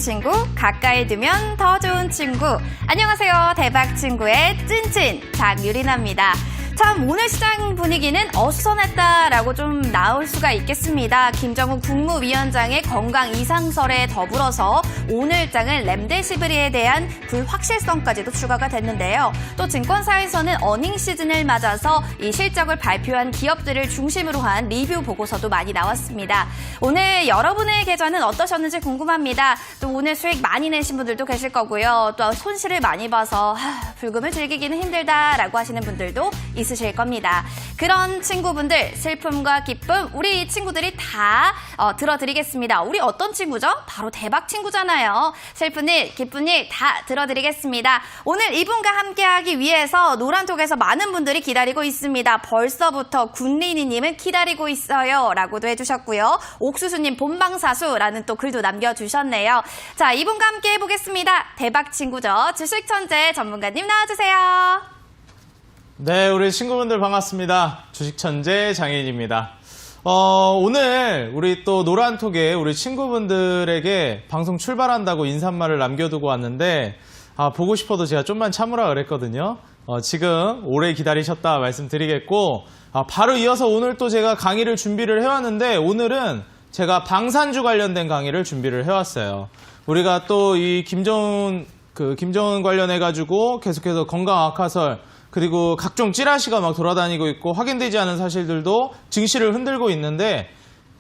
친구, 가까이 두면 더 좋은 친구. 안녕하세요. 대박 친구의 찐찐 장유리나입니다. 참 오늘 시장 분위기는 어수선했다라고 좀 나올 수가 있겠습니다. 김정은 국무위원장의 건강 이상설에 더불어서 오늘장은 렘데시비르에 대한 불확실성까지도 추가가 됐는데요. 또 증권사에서는 어닝 시즌을 맞아서 이 실적을 발표한 기업들을 중심으로 한 리뷰 보고서도 많이 나왔습니다. 오늘 여러분의 계좌는 어떠셨는지 궁금합니다. 또 오늘 수익 많이 내신 분들도 계실 거고요. 또 손실을 많이 봐서 불금을 즐기기는 힘들다라고 하시는 분들도 있으실 겁니다. 그런 친구분들 슬픔과 기쁨 우리 친구들이 다 들어드리겠습니다. 우리 어떤 친구죠? 바로 대박 친구잖아요. 슬픈 일, 기쁜 일 다 들어드리겠습니다. 오늘 이분과 함께하기 위해서 노란톡에서 많은 분들이 기다리고 있습니다. 벌써부터 군리니님은 기다리고 있어요 라고도 해주셨고요. 옥수수님 본방사수라는 또 글도 남겨주셨네요. 자, 이분과 함께 해보겠습니다. 대박 친구죠. 주식천재 전문가님 나와주세요. 네, 우리 친구분들 반갑습니다. 주식천재 장혜인입니다. 오늘 우리 또 노란톡에 우리 친구분들에게 방송 출발한다고 인사말을 남겨두고 왔는데 보고 싶어도 제가 좀만 참으라 그랬거든요. 지금 오래 기다리셨다 말씀드리겠고 바로 이어서 오늘 또 제가 강의를 준비를 해왔는데 오늘은 제가 방산주 관련된 강의를 준비를 해왔어요. 우리가 또 이 김정은 관련해가지고 계속해서 건강 악화설 그리고 각종 찌라시가 막 돌아다니고 있고 확인되지 않은 사실들도 증시를 흔들고 있는데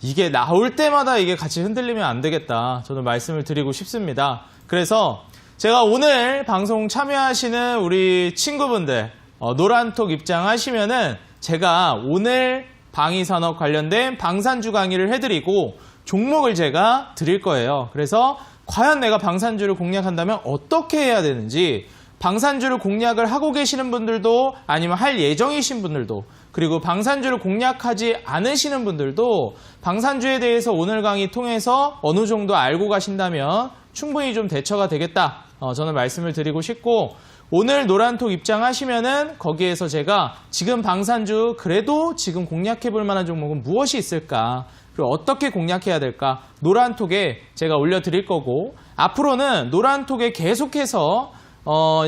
이게 나올 때마다 이게 같이 흔들리면 안 되겠다. 저는 말씀을 드리고 싶습니다. 그래서 제가 오늘 방송 참여하시는 우리 친구분들 노란톡 입장하시면은 제가 오늘 방위산업 관련된 방산주 강의를 해드리고 종목을 제가 드릴 거예요. 그래서 과연 내가 방산주를 공략한다면 어떻게 해야 되는지 방산주를 공략을 하고 계시는 분들도 아니면 할 예정이신 분들도 그리고 방산주를 공략하지 않으시는 분들도 방산주에 대해서 오늘 강의 통해서 어느 정도 알고 가신다면 충분히 좀 대처가 되겠다. 저는 말씀을 드리고 싶고 오늘 노란톡 입장하시면은 거기에서 제가 지금 방산주 그래도 지금 공략해 볼 만한 종목은 무엇이 있을까? 그리고 어떻게 공략해야 될까? 노란톡에 제가 올려드릴 거고 앞으로는 노란톡에 계속해서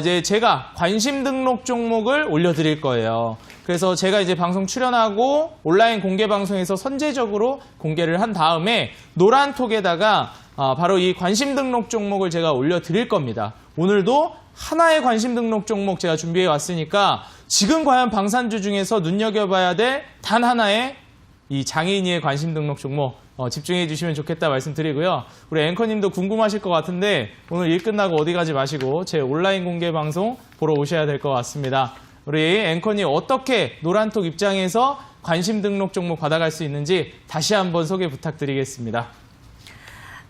이제 제가 관심 등록 종목을 올려드릴 거예요. 그래서 제가 이제 방송 출연하고 온라인 공개 방송에서 선제적으로 공개를 한 다음에 노란톡에다가 바로 이 관심 등록 종목을 제가 올려드릴 겁니다. 오늘도 하나의 관심 등록 종목 제가 준비해 왔으니까 지금 과연 방산주 중에서 눈여겨봐야 될 단 하나의 이 장애인의 관심 등록 종목 집중해 주시면 좋겠다 말씀드리고요. 우리 앵커님도 궁금하실 것 같은데 오늘 일 끝나고 어디 가지 마시고 제 온라인 공개 방송 보러 오셔야 될 것 같습니다. 우리 앵커님 어떻게 노란톡 입장에서 관심 등록 종목 받아갈 수 있는지 다시 한번 소개 부탁드리겠습니다.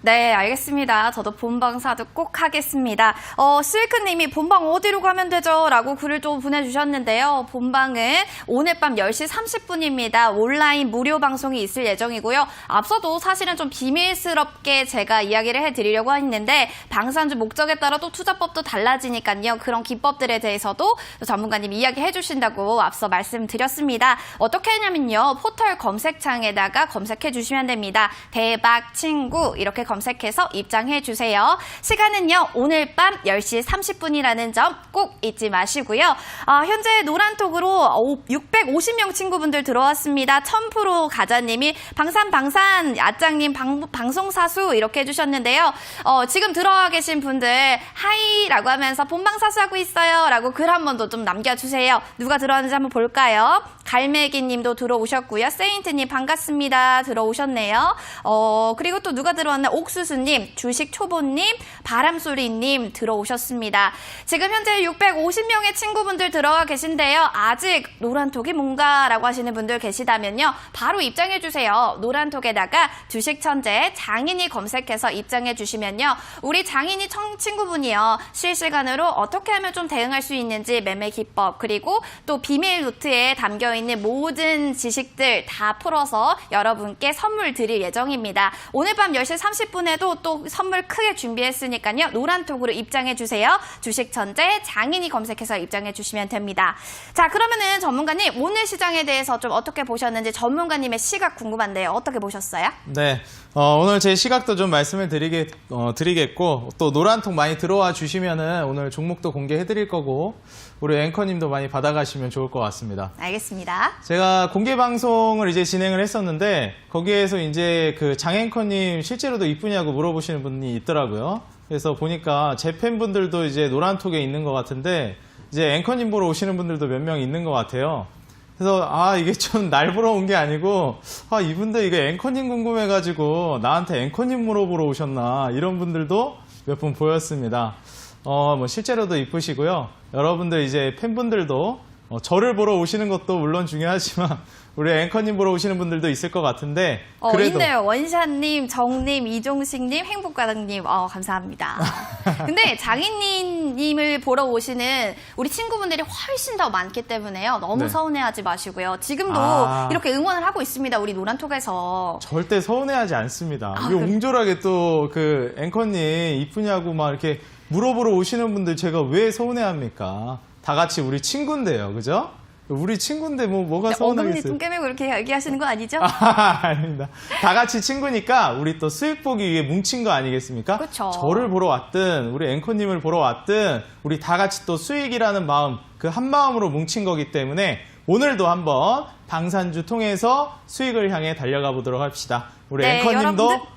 네, 알겠습니다. 저도 본방 사두 꼭 하겠습니다. 실크님이 본방 어디로 가면 되죠? 라고 글을 또 보내주셨는데요. 본방은 오늘 밤 10시 30분입니다. 온라인 무료 방송이 있을 예정이고요. 앞서도 사실은 좀 비밀스럽게 제가 이야기를 해드리려고 했는데 방산주 목적에 따라 또 투자법도 달라지니까요. 그런 기법들에 대해서도 전문가님이 이야기해 주신다고 앞서 말씀드렸습니다. 어떻게 하냐면요. 포털 검색창에다가 검색해 주시면 됩니다. 대박 친구 이렇게 검색해서 입장해 주세요. 시간은요. 오늘 밤 10시 30분이라는 점 꼭 잊지 마시고요. 현재 노란톡으로 650명 친구분들 들어왔습니다. 1000% 가자님이 방산 아짱님 방송사수 이렇게 해주셨는데요. 지금 들어와 계신 분들 하이라고 하면서 본방사수하고 있어요 라고 글 한 번 더 좀 남겨주세요. 누가 들어왔는지 한번 볼까요? 갈매기님도 들어오셨고요. 세인트님 반갑습니다. 들어오셨네요. 그리고 또 누가 들어왔나? 옥수수님, 주식초보님, 바람소리님 들어오셨습니다. 지금 현재 650명의 친구분들 들어와 계신데요. 아직 노란톡이 뭔가라고 하시는 분들 계시다면요. 바로 입장해주세요. 노란톡에다가 주식천재 장인이 검색해서 입장해주시면요. 우리 장인이 친구분이요. 실시간으로 어떻게 하면 좀 대응할 수 있는지 매매 기법 그리고 또 비밀 노트에 담겨있는 모든 지식들 다 풀어서 여러분께 선물 드릴 예정입니다. 오늘 밤 10시 30분 30분에도 또 선물 크게 준비했으니까요. 노란톡으로 입장해 주세요. 주식천재 장인이 검색해서 입장해 주시면 됩니다. 자, 그러면은 전문가님 오늘 시장에 대해서 좀 어떻게 보셨는지 전문가님의 시각 궁금한데요. 어떻게 보셨어요? 네, 오늘 제 시각도 좀 말씀을 드리겠고 또 노란톡 많이 들어와 주시면은 오늘 종목도 공개해 드릴 거고 우리 앵커님도 많이 받아가시면 좋을 것 같습니다. 알겠습니다. 제가 공개 방송을 이제 진행을 했었는데 거기에서 이제 그 장 앵커님 실제로도 이쁘냐고 물어보시는 분이 있더라고요. 그래서 보니까 제 팬분들도 이제 노란톡에 있는 것 같은데 이제 앵커님 보러 오시는 분들도 몇 명 있는 것 같아요. 그래서 이게 좀 날 보러 온 게 아니고 이분들 이거 앵커님 궁금해가지고 나한테 앵커님 물어보러 오셨나 이런 분들도 몇 분 보였습니다. 뭐 실제로도 이쁘시고요. 여러분들 이제 팬분들도 저를 보러 오시는 것도 물론 중요하지만 우리 앵커님 보러 오시는 분들도 있을 것 같은데 그래도 있네요. 원샷님, 정님, 이종식님, 행복가당님 감사합니다. 근데 장인님을 보러 오시는 우리 친구분들이 훨씬 더 많기 때문에요. 너무 네. 서운해하지 마시고요. 지금도 이렇게 응원을 하고 있습니다. 우리 노란톡에서. 절대 서운해하지 않습니다. 이거 옹졸하게 또 그 앵커님 이쁘냐고 막 이렇게 물어보러 오시는 분들 제가 왜 서운해합니까? 다 같이 우리 친구인데요, 그죠? 우리 친구인데 뭐가 서운하겠어요? 어금니 좀 깨매고 이렇게 얘기하시는 거 아니죠? 아닙니다. 다 같이 친구니까 우리 또 수익 보기 위해 뭉친 거 아니겠습니까? 그렇죠. 저를 보러 왔든 우리 앵커님을 보러 왔든 우리 다 같이 또 수익이라는 마음 그 한 마음으로 뭉친 거기 때문에 오늘도 한번 방산주 통해서 수익을 향해 달려가 보도록 합시다. 우리 네, 앵커님도 여러분들...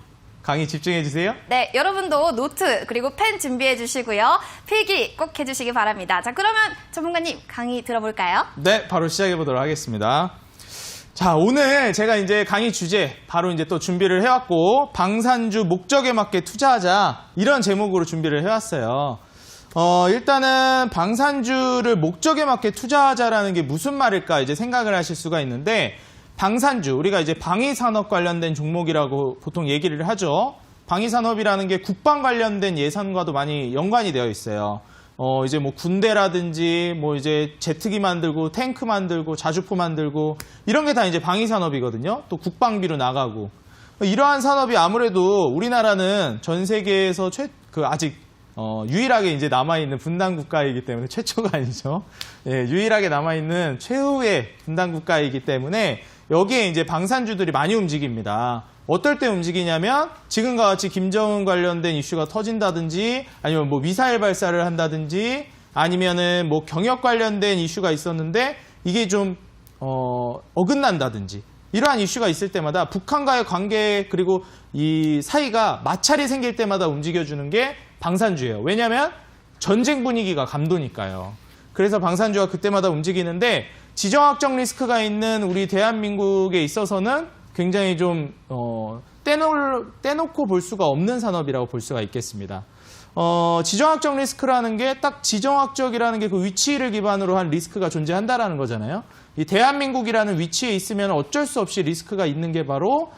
강의 집중해 주세요. 네, 여러분도 노트 그리고 펜 준비해 주시고요. 필기 꼭 해주시기 바랍니다. 자, 그러면 전문가님 강의 들어볼까요? 네, 바로 시작해 보도록 하겠습니다. 자, 오늘 제가 이제 강의 주제 바로 이제 또 준비를 해왔고 방산주 목적에 맞게 투자하자 이런 제목으로 준비를 해왔어요. 일단은 방산주를 목적에 맞게 투자하자라는 게 무슨 말일까 이제 생각을 하실 수가 있는데 방산주, 우리가 이제 방위산업 관련된 종목이라고 보통 얘기를 하죠. 방위산업이라는 게 국방 관련된 예산과도 많이 연관이 되어 있어요. 이제 뭐 군대라든지 뭐 이제 제트기 만들고 탱크 만들고 자주포 만들고 이런 게 다 이제 방위산업이거든요. 또 국방비로 나가고. 이러한 산업이 아무래도 우리나라는 전 세계에서 아직 유일하게 이제 남아있는 분단 국가이기 때문에 최초가 아니죠. 예, 유일하게 남아있는 최후의 분단 국가이기 때문에 여기에 이제 방산주들이 많이 움직입니다. 어떨 때 움직이냐면 지금과 같이 김정은 관련된 이슈가 터진다든지 아니면 뭐 미사일 발사를 한다든지 아니면은 뭐 경협 관련된 이슈가 있었는데 이게 좀 어긋난다든지 이러한 이슈가 있을 때마다 북한과의 관계 그리고 이 사이가 마찰이 생길 때마다 움직여주는 게 방산주예요. 왜냐하면 전쟁 분위기가 감도니까요. 그래서 방산주가 그때마다 움직이는데 지정학적 리스크가 있는 우리 대한민국에 있어서는 굉장히 좀 떼놓고 볼 수가 없는 산업이라고 볼 수가 있겠습니다. 지정학적 리스크라는 게 딱 지정학적이라는 게 그 위치를 기반으로 한 리스크가 존재한다라는 거잖아요. 이 대한민국이라는 위치에 있으면 어쩔 수 없이 리스크가 있는 게 바로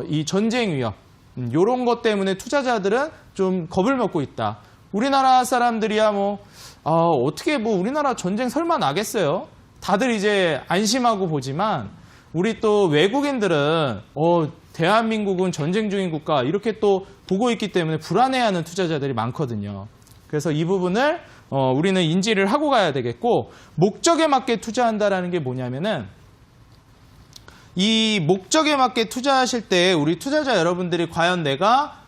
이 전쟁 위협. 이런 것 때문에 투자자들은 좀 겁을 먹고 있다. 우리나라 사람들이야 어떻게 우리나라 전쟁 설마 나겠어요? 다들 이제 안심하고 보지만 우리 또 외국인들은 대한민국은 전쟁 중인 국가 이렇게 또 보고 있기 때문에 불안해하는 투자자들이 많거든요. 그래서 이 부분을 우리는 인지를 하고 가야 되겠고 목적에 맞게 투자한다라는 게 뭐냐면은 이 목적에 맞게 투자하실 때 우리 투자자 여러분들이 과연 내가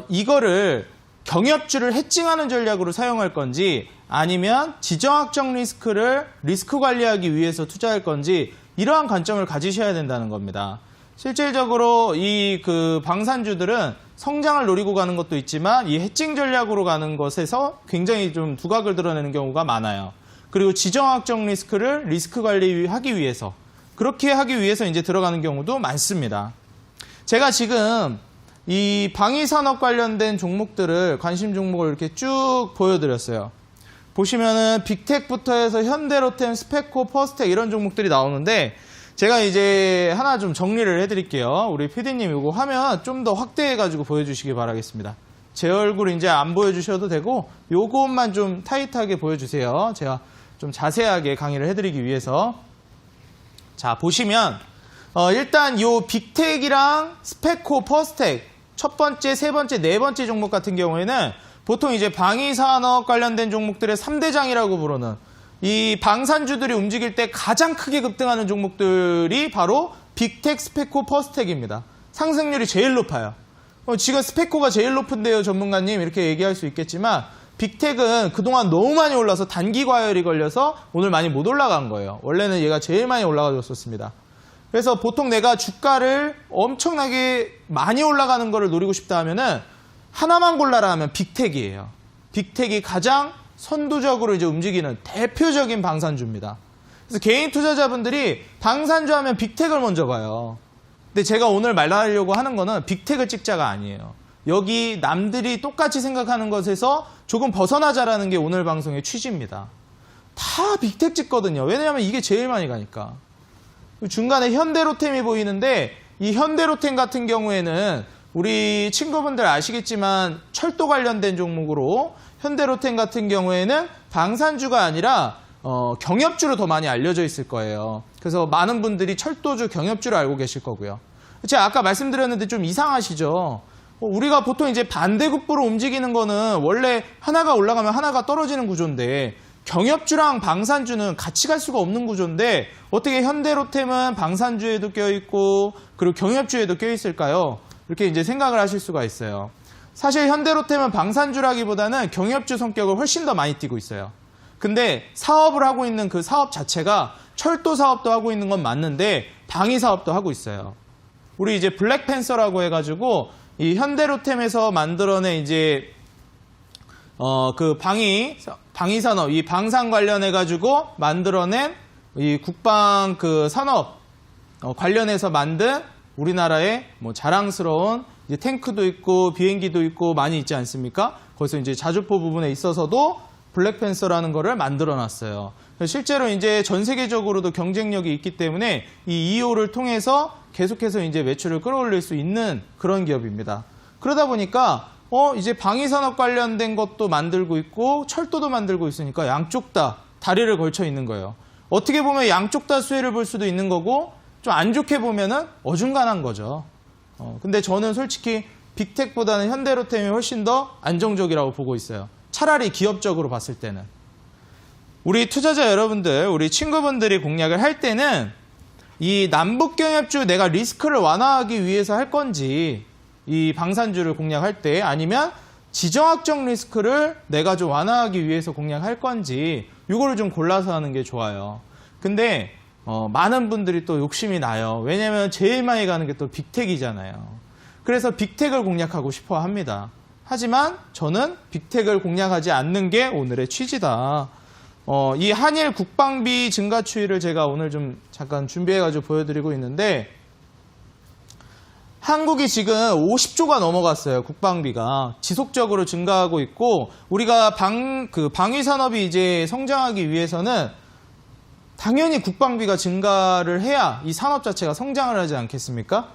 이거를 경협주를 해칭하는 전략으로 사용할 건지 아니면 지정학적 리스크를 리스크 관리하기 위해서 투자할 건지 이러한 관점을 가지셔야 된다는 겁니다. 실질적으로 이 방산주들은 성장을 노리고 가는 것도 있지만 이 해칭 전략으로 가는 것에서 굉장히 좀 두각을 드러내는 경우가 많아요. 그리고 지정학적 리스크를 리스크 관리하기 위해서 그렇게 하기 위해서 이제 들어가는 경우도 많습니다. 제가 지금 이 방위산업 관련된 종목들을 관심 종목을 이렇게 쭉 보여드렸어요. 보시면은 빅텍부터 해서 현대로템, 스페코, 퍼스텍 이런 종목들이 나오는데 제가 이제 하나 좀 정리를 해드릴게요. 우리 PD님 이거 화면 좀 더 확대해가지고 보여주시기 바라겠습니다. 제 얼굴 이제 안 보여주셔도 되고 요것만 좀 타이트하게 보여주세요. 제가 좀 자세하게 강의를 해드리기 위해서. 자, 보시면 일단 요 빅텍이랑 스페코, 퍼스텍 첫 번째, 세 번째, 네 번째 종목 같은 경우에는 보통 이제 방위산업 관련된 종목들의 3대장이라고 부르는 이 방산주들이 움직일 때 가장 크게 급등하는 종목들이 바로 빅텍, 스페코, 퍼스텍입니다. 상승률이 제일 높아요. 지금 스페코가 제일 높은데요, 전문가님 이렇게 얘기할 수 있겠지만 빅텍은 그동안 너무 많이 올라서 단기 과열이 걸려서 오늘 많이 못 올라간 거예요. 원래는 얘가 제일 많이 올라가줬었습니다. 그래서 보통 내가 주가를 엄청나게 많이 올라가는 거를 노리고 싶다 하면은 하나만 골라라 하면 빅텍이에요. 빅텍이 가장 선두적으로 이제 움직이는 대표적인 방산주입니다. 그래서 개인 투자자분들이 방산주 하면 빅텍을 먼저 봐요. 근데 제가 오늘 말하려고 하는 거는 빅텍을 찍자가 아니에요. 여기 남들이 똑같이 생각하는 것에서 조금 벗어나자라는 게 오늘 방송의 취지입니다. 다 빅텍 찍거든요. 왜냐하면 이게 제일 많이 가니까. 중간에 현대로템이 보이는데 이 현대로템 같은 경우에는 우리 친구분들 아시겠지만 철도 관련된 종목으로 현대로템 같은 경우에는 방산주가 아니라 경협주로 더 많이 알려져 있을 거예요. 그래서 많은 분들이 철도주, 경협주를 알고 계실 거고요. 제가 아까 말씀드렸는데 좀 이상하시죠? 우리가 보통 이제 반대급부로 움직이는 거는 원래 하나가 올라가면 하나가 떨어지는 구조인데 경협주랑 방산주는 같이 갈 수가 없는 구조인데 어떻게 현대로템은 방산주에도 껴있고 그리고 경협주에도 껴있을까요? 이렇게 이제 생각을 하실 수가 있어요. 사실 현대로템은 방산주라기보다는 경협주 성격을 훨씬 더 많이 띠고 있어요. 근데 사업을 하고 있는 그 사업 자체가 철도 사업도 하고 있는 건 맞는데 방위 사업도 하고 있어요. 우리 이제 블랙팬서라고 해가지고 이 현대로템에서 만들어낸 이제 그 방위산업, 이 방산 관련해가지고 만들어낸 이 국방 그 산업 관련해서 만든 우리나라의 뭐 자랑스러운 이제 탱크도 있고 비행기도 있고 많이 있지 않습니까? 거기서 이제 자주포 부분에 있어서도 블랙팬서라는 거를 만들어 놨어요. 실제로 이제 전 세계적으로도 경쟁력이 있기 때문에 이 2호를 통해서 계속해서 이제 매출을 끌어올릴 수 있는 그런 기업입니다. 그러다 보니까 이제 방위산업 관련된 것도 만들고 있고 철도도 만들고 있으니까 양쪽 다 다리를 걸쳐 있는 거예요. 어떻게 보면 양쪽 다 수혜를 볼 수도 있는 거고 좀 안 좋게 보면은 어중간한 거죠. 근데 저는 솔직히 빅텍보다는 현대로템이 훨씬 더 안정적이라고 보고 있어요. 차라리 기업적으로 봤을 때는. 우리 투자자 여러분들, 우리 친구분들이 공략을 할 때는 이 남북경협주 내가 리스크를 완화하기 위해서 할 건지 이 방산주를 공략할 때 아니면 지정학적 리스크를 내가 좀 완화하기 위해서 공략할 건지 이거를 좀 골라서 하는 게 좋아요. 근데 많은 분들이 또 욕심이 나요. 왜냐면 제일 많이 가는 게 또 빅텍이잖아요. 그래서 빅텍을 공략하고 싶어 합니다. 하지만 저는 빅텍을 공략하지 않는 게 오늘의 취지다. 이 한일 국방비 증가 추이를 제가 오늘 좀 잠깐 준비해가지고 보여드리고 있는데 한국이 지금 50조가 넘어갔어요. 국방비가 지속적으로 증가하고 있고 우리가 방위 산업이 이제 성장하기 위해서는 당연히 국방비가 증가를 해야 이 산업 자체가 성장을 하지 않겠습니까?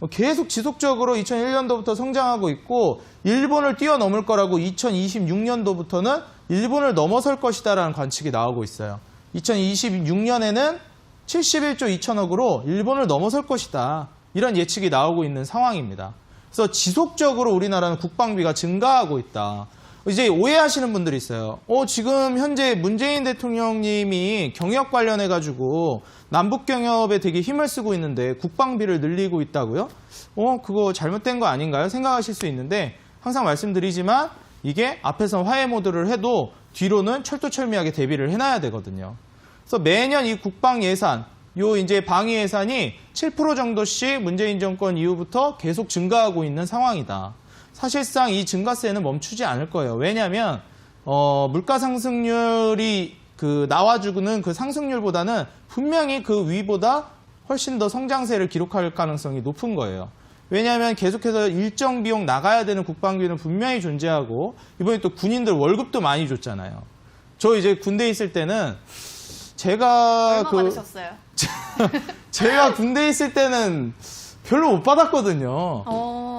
계속 지속적으로 2001년도부터 성장하고 있고 일본을 뛰어넘을 거라고 2026년도부터는 일본을 넘어설 것이다라는 관측이 나오고 있어요. 2026년에는 71조 2천억으로 일본을 넘어설 것이다. 이런 예측이 나오고 있는 상황입니다. 그래서 지속적으로 우리나라는 국방비가 증가하고 있다. 이제 오해하시는 분들이 있어요. 지금 현재 문재인 대통령님이 경협 관련해가지고 남북경협에 되게 힘을 쓰고 있는데 국방비를 늘리고 있다고요? 그거 잘못된 거 아닌가요? 생각하실 수 있는데 항상 말씀드리지만 이게 앞에서 화해 모드를 해도 뒤로는 철두철미하게 대비를 해놔야 되거든요. 그래서 매년 이 국방 예산, 이제 방위 예산이 7% 정도씩 문재인 정권 이후부터 계속 증가하고 있는 상황이다. 사실상 이 증가세는 멈추지 않을 거예요. 왜냐하면 물가 상승률이 나와주는 그 상승률보다는 분명히 그 위보다 훨씬 더 성장세를 기록할 가능성이 높은 거예요. 왜냐하면 계속해서 일정 비용 나가야 되는 국방비는 분명히 존재하고 이번에 또 군인들 월급도 많이 줬잖아요. 저 이제 군대에 있을 때는 제가 얼마 받으셨어요? 제가 군대에 있을 때는 별로 못 받았거든요.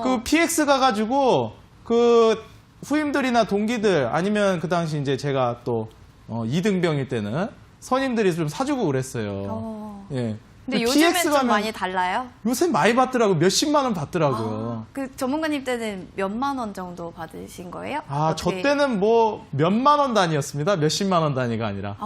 그 PX 가가지고 그 후임들이나 동기들 아니면 그 당시 이제 제가 또 2등병일 때는 선임들이 좀 사주고 그랬어요. 예. 근데 요즘엔 좀 많이 달라요? 요새 많이 받더라고요. 몇십만 원 받더라고요. 그 전문가님 때는 몇만 원 정도 받으신 거예요? 저 때는 뭐 몇만 원 단위였습니다. 몇십만 원 단위가 아니라.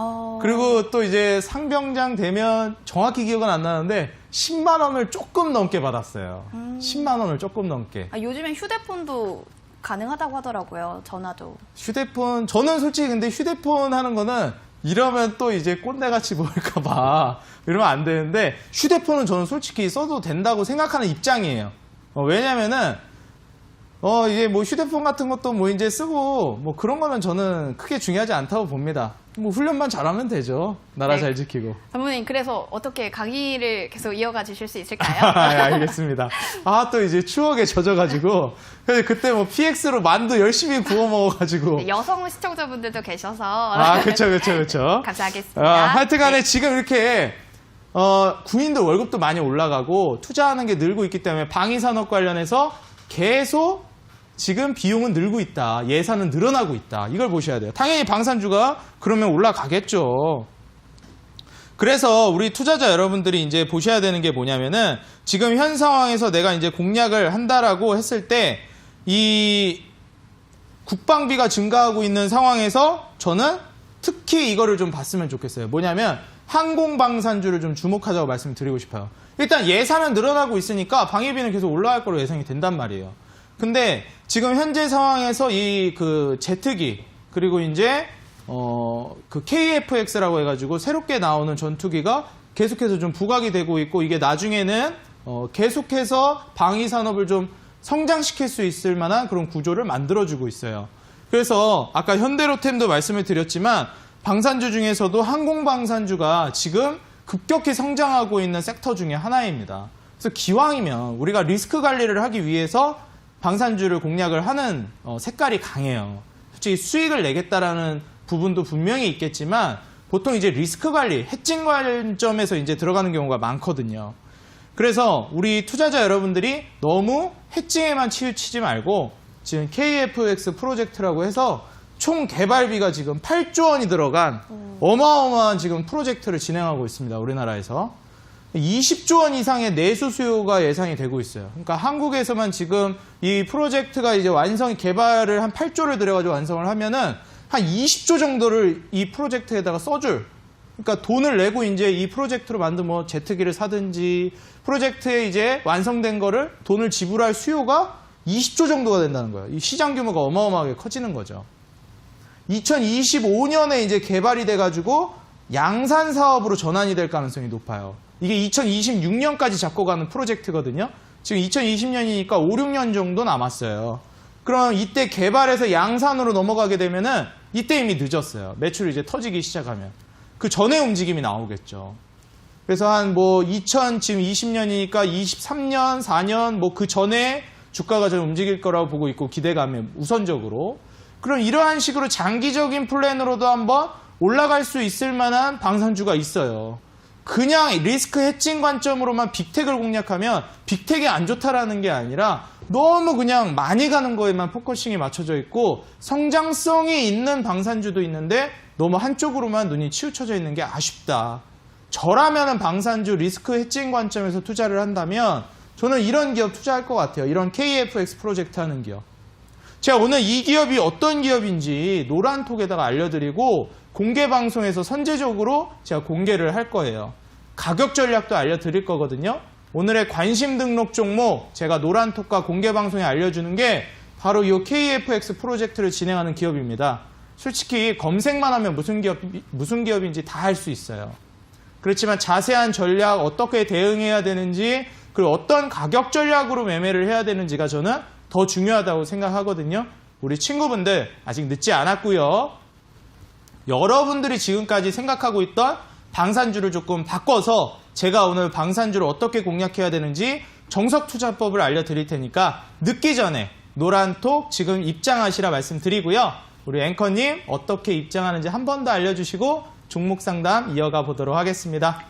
그리고 또 이제 상병장 되면 정확히 기억은 안 나는데 10만 원을 조금 넘게 받았어요. 10만 원을 조금 넘게. 요즘엔 휴대폰도 가능하다고 하더라고요. 전화도. 휴대폰, 저는 솔직히 근데 휴대폰 하는 거는 이러면 또 이제 꼰대같이 보일까봐 이러면 안 되는데 휴대폰은 저는 솔직히 써도 된다고 생각하는 입장이에요. 왜냐면은 이제 뭐 휴대폰 같은 것도 뭐 이제 쓰고 뭐 그런 거는 저는 크게 중요하지 않다고 봅니다. 뭐 훈련만 잘하면 되죠. 나라 네. 잘 지키고. 전문님, 그래서 어떻게 강의를 계속 이어가 주실 수 있을까요? 알겠습니다. 또 이제 추억에 젖어가지고 그때 뭐 PX로 만두 열심히 구워 먹어가지고. 여성 시청자분들도 계셔서. 그쵸. 감사하겠습니다. 하여튼간에 네. 지금 이렇게 군인들 월급도 많이 올라가고 투자하는 게 늘고 있기 때문에 방위산업 관련해서 계속 지금 비용은 늘고 있다. 예산은 늘어나고 있다. 이걸 보셔야 돼요. 당연히 방산주가 그러면 올라가겠죠. 그래서 우리 투자자 여러분들이 이제 보셔야 되는 게 뭐냐면은 지금 현 상황에서 내가 이제 공략을 한다라고 했을 때 이 국방비가 증가하고 있는 상황에서 저는 특히 이거를 좀 봤으면 좋겠어요. 뭐냐면 항공방산주를 좀 주목하자고 말씀드리고 싶어요. 일단 예산은 늘어나고 있으니까 방위비는 계속 올라갈 거로 예상이 된단 말이에요. 근데 지금 현재 상황에서 이 그 제트기 그리고 이제 그 KF-X라고 해가지고 새롭게 나오는 전투기가 계속해서 좀 부각이 되고 있고 이게 나중에는 계속해서 방위 산업을 좀 성장시킬 수 있을 만한 그런 구조를 만들어주고 있어요. 그래서 아까 현대로템도 말씀을 드렸지만 방산주 중에서도 항공방산주가 지금 급격히 성장하고 있는 섹터 중에 하나입니다. 그래서 기왕이면 우리가 리스크 관리를 하기 위해서 방산주를 공략을 하는 색깔이 강해요. 솔직히 수익을 내겠다라는 부분도 분명히 있겠지만 보통 이제 리스크 관리, 해칭 관점에서 이제 들어가는 경우가 많거든요. 그래서 우리 투자자 여러분들이 너무 해칭에만 치우치지 말고 지금 KF-X 프로젝트라고 해서 총 개발비가 지금 8조 원이 들어간 어마어마한 지금 프로젝트를 진행하고 있습니다. 우리나라에서. 20조 원 이상의 내수 수요가 예상이 되고 있어요. 그러니까 한국에서만 지금 이 프로젝트가 이제 개발을 한 8조를 들여가지고 완성을 하면은 한 20조 정도를 이 프로젝트에다가 써줄. 그러니까 돈을 내고 이제 이 프로젝트로 만든 뭐 제트기를 사든지 프로젝트에 이제 완성된 거를 돈을 지불할 수요가 20조 정도가 된다는 거예요. 이 시장 규모가 어마어마하게 커지는 거죠. 2025년에 이제 개발이 돼가지고 양산 사업으로 전환이 될 가능성이 높아요. 이게 2026년까지 잡고 가는 프로젝트거든요. 지금 2020년이니까 5, 6년 정도 남았어요. 그럼 이때 개발해서 양산으로 넘어가게 되면은 이때 이미 늦었어요. 매출이 이제 터지기 시작하면. 그 전에 움직임이 나오겠죠. 그래서 한 뭐 지금 20년이니까 23년, 4년 뭐 그 전에 주가가 좀 움직일 거라고 보고 있고 기대감에 우선적으로. 그럼 이러한 식으로 장기적인 플랜으로도 한번 올라갈 수 있을 만한 방산주가 있어요. 그냥 리스크 해칭 관점으로만 빅텍을 공략하면 빅텍이 안 좋다라는 게 아니라 너무 그냥 많이 가는 거에만 포커싱이 맞춰져 있고 성장성이 있는 방산주도 있는데 너무 한쪽으로만 눈이 치우쳐져 있는 게 아쉽다. 저라면은 방산주 리스크 해칭 관점에서 투자를 한다면 저는 이런 기업 투자할 것 같아요. 이런 KF-X 프로젝트 하는 기업. 제가 오늘 이 기업이 어떤 기업인지 노란톡에다가 알려드리고 공개 방송에서 선제적으로 제가 공개를 할 거예요. 가격 전략도 알려드릴 거거든요. 오늘의 관심 등록 종목 제가 노란톡과 공개 방송에 알려주는 게 바로 이 KF-X 프로젝트를 진행하는 기업입니다. 솔직히 검색만 하면 무슨 기업인지 다 알 수 있어요. 그렇지만 자세한 전략 어떻게 대응해야 되는지 그리고 어떤 가격 전략으로 매매를 해야 되는지가 저는 더 중요하다고 생각하거든요. 우리 친구분들 아직 늦지 않았고요. 여러분들이 지금까지 생각하고 있던 방산주를 조금 바꿔서 제가 오늘 방산주를 어떻게 공략해야 되는지 정석투자법을 알려드릴 테니까 늦기 전에 노란톡 지금 입장하시라 말씀드리고요. 우리 앵커님 어떻게 입장하는지 한 번 더 알려주시고 종목 상담 이어가 보도록 하겠습니다.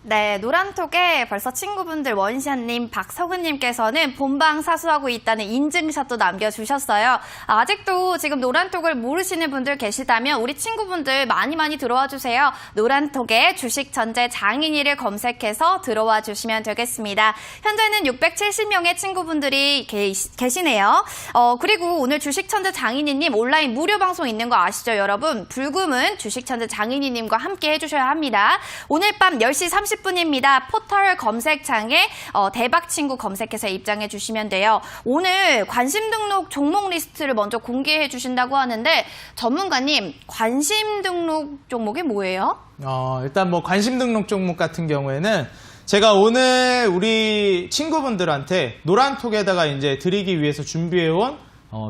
네, 노란톡에 벌써 친구분들 원샷님, 박서근님께서는 본방 사수하고 있다는 인증샷도 남겨주셨어요. 아직도 지금 노란톡을 모르시는 분들 계시다면 우리 친구분들 많이 들어와 주세요. 노란톡에 주식천재 장인이를 검색해서 들어와 주시면 되겠습니다. 현재는 670명의 친구분들이 계시네요. 그리고 오늘 주식천재 장인이님 온라인 무료 방송 있는 거 아시죠, 여러분? 불금은 주식천재 장인이님과 함께 해주셔야 합니다. 오늘 밤 10시 30분입니다. 포털 검색창에 대박친구 검색해서 입장해 주시면 돼요. 오늘 관심 등록 종목 리스트를 먼저 공개해 주신다고 하는데 전문가님, 관심 등록 종목이 뭐예요? 일단 뭐 관심 등록 종목 같은 경우에는 제가 오늘 우리 친구분들한테 노란톡에다가 이제 드리기 위해서 준비해온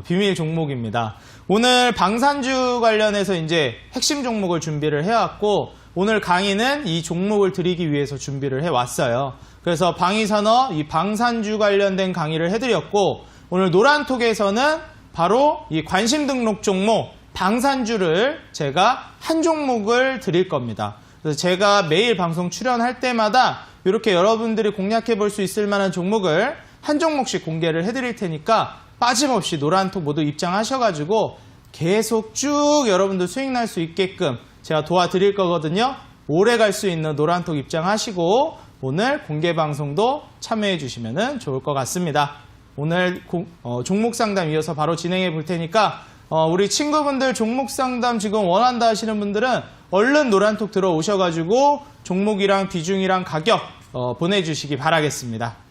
비밀 종목입니다. 오늘 방산주 관련해서 이제 핵심 종목을 준비를 해왔고 오늘 강의는 이 종목을 드리기 위해서 준비를 해왔어요. 그래서 방위산업, 이 방산주 관련된 강의를 해드렸고 오늘 노란톡에서는 바로 이 관심 등록 종목 방산주를 제가 한 종목을 드릴 겁니다. 그래서 제가 매일 방송 출연할 때마다 이렇게 여러분들이 공략해 볼 수 있을 만한 종목을 한 종목씩 공개를 해드릴 테니까 빠짐없이 노란톡 모두 입장하셔가지고 계속 쭉 여러분들 수익 날 수 있게끔 제가 도와드릴 거거든요. 오래 갈 수 있는 노란톡 입장하시고 오늘 공개 방송도 참여해 주시면 좋을 것 같습니다. 오늘 종목 상담 이어서 바로 진행해 볼 테니까 우리 친구분들 종목 상담 지금 원한다 하시는 분들은 얼른 노란톡 들어오셔가지고 종목이랑 비중이랑 가격 보내주시기 바라겠습니다.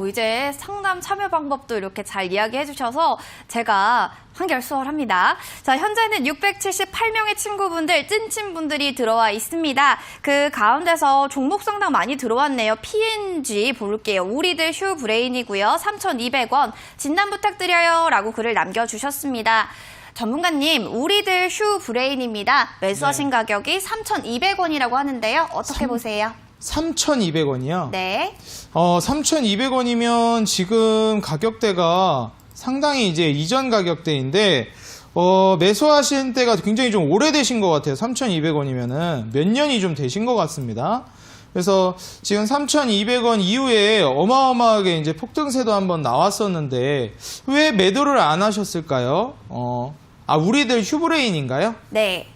이제 상담 참여 방법도 이렇게 잘 이야기해 주셔서 제가 한결 수월합니다. 자, 현재는 678명의 친구분들, 찐친분들이 들어와 있습니다. 그 가운데서 종목 상담 많이 들어왔네요. P&G 볼게요. 우리들 휴 브레인이고요. 3,200원. 진단 부탁드려요. 라고 글을 남겨주셨습니다. 전문가님, 우리들 휴 브레인입니다. 매수하신 가격이 3,200원이라고 하는데요. 어떻게 보세요? 3,200원이요? 네. 3,200원이면 지금 가격대가 상당히 이제 이전 가격대인데, 매수하신 때가 굉장히 좀 오래되신 것 같아요. 3,200원이면은. 몇 년이 좀 되신 것 같습니다. 그래서 지금 3,200원 이후에 어마어마하게 이제 폭등세도 한번 나왔었는데, 왜 매도를 안 하셨을까요? 우리들 휴브레인인가요? 네.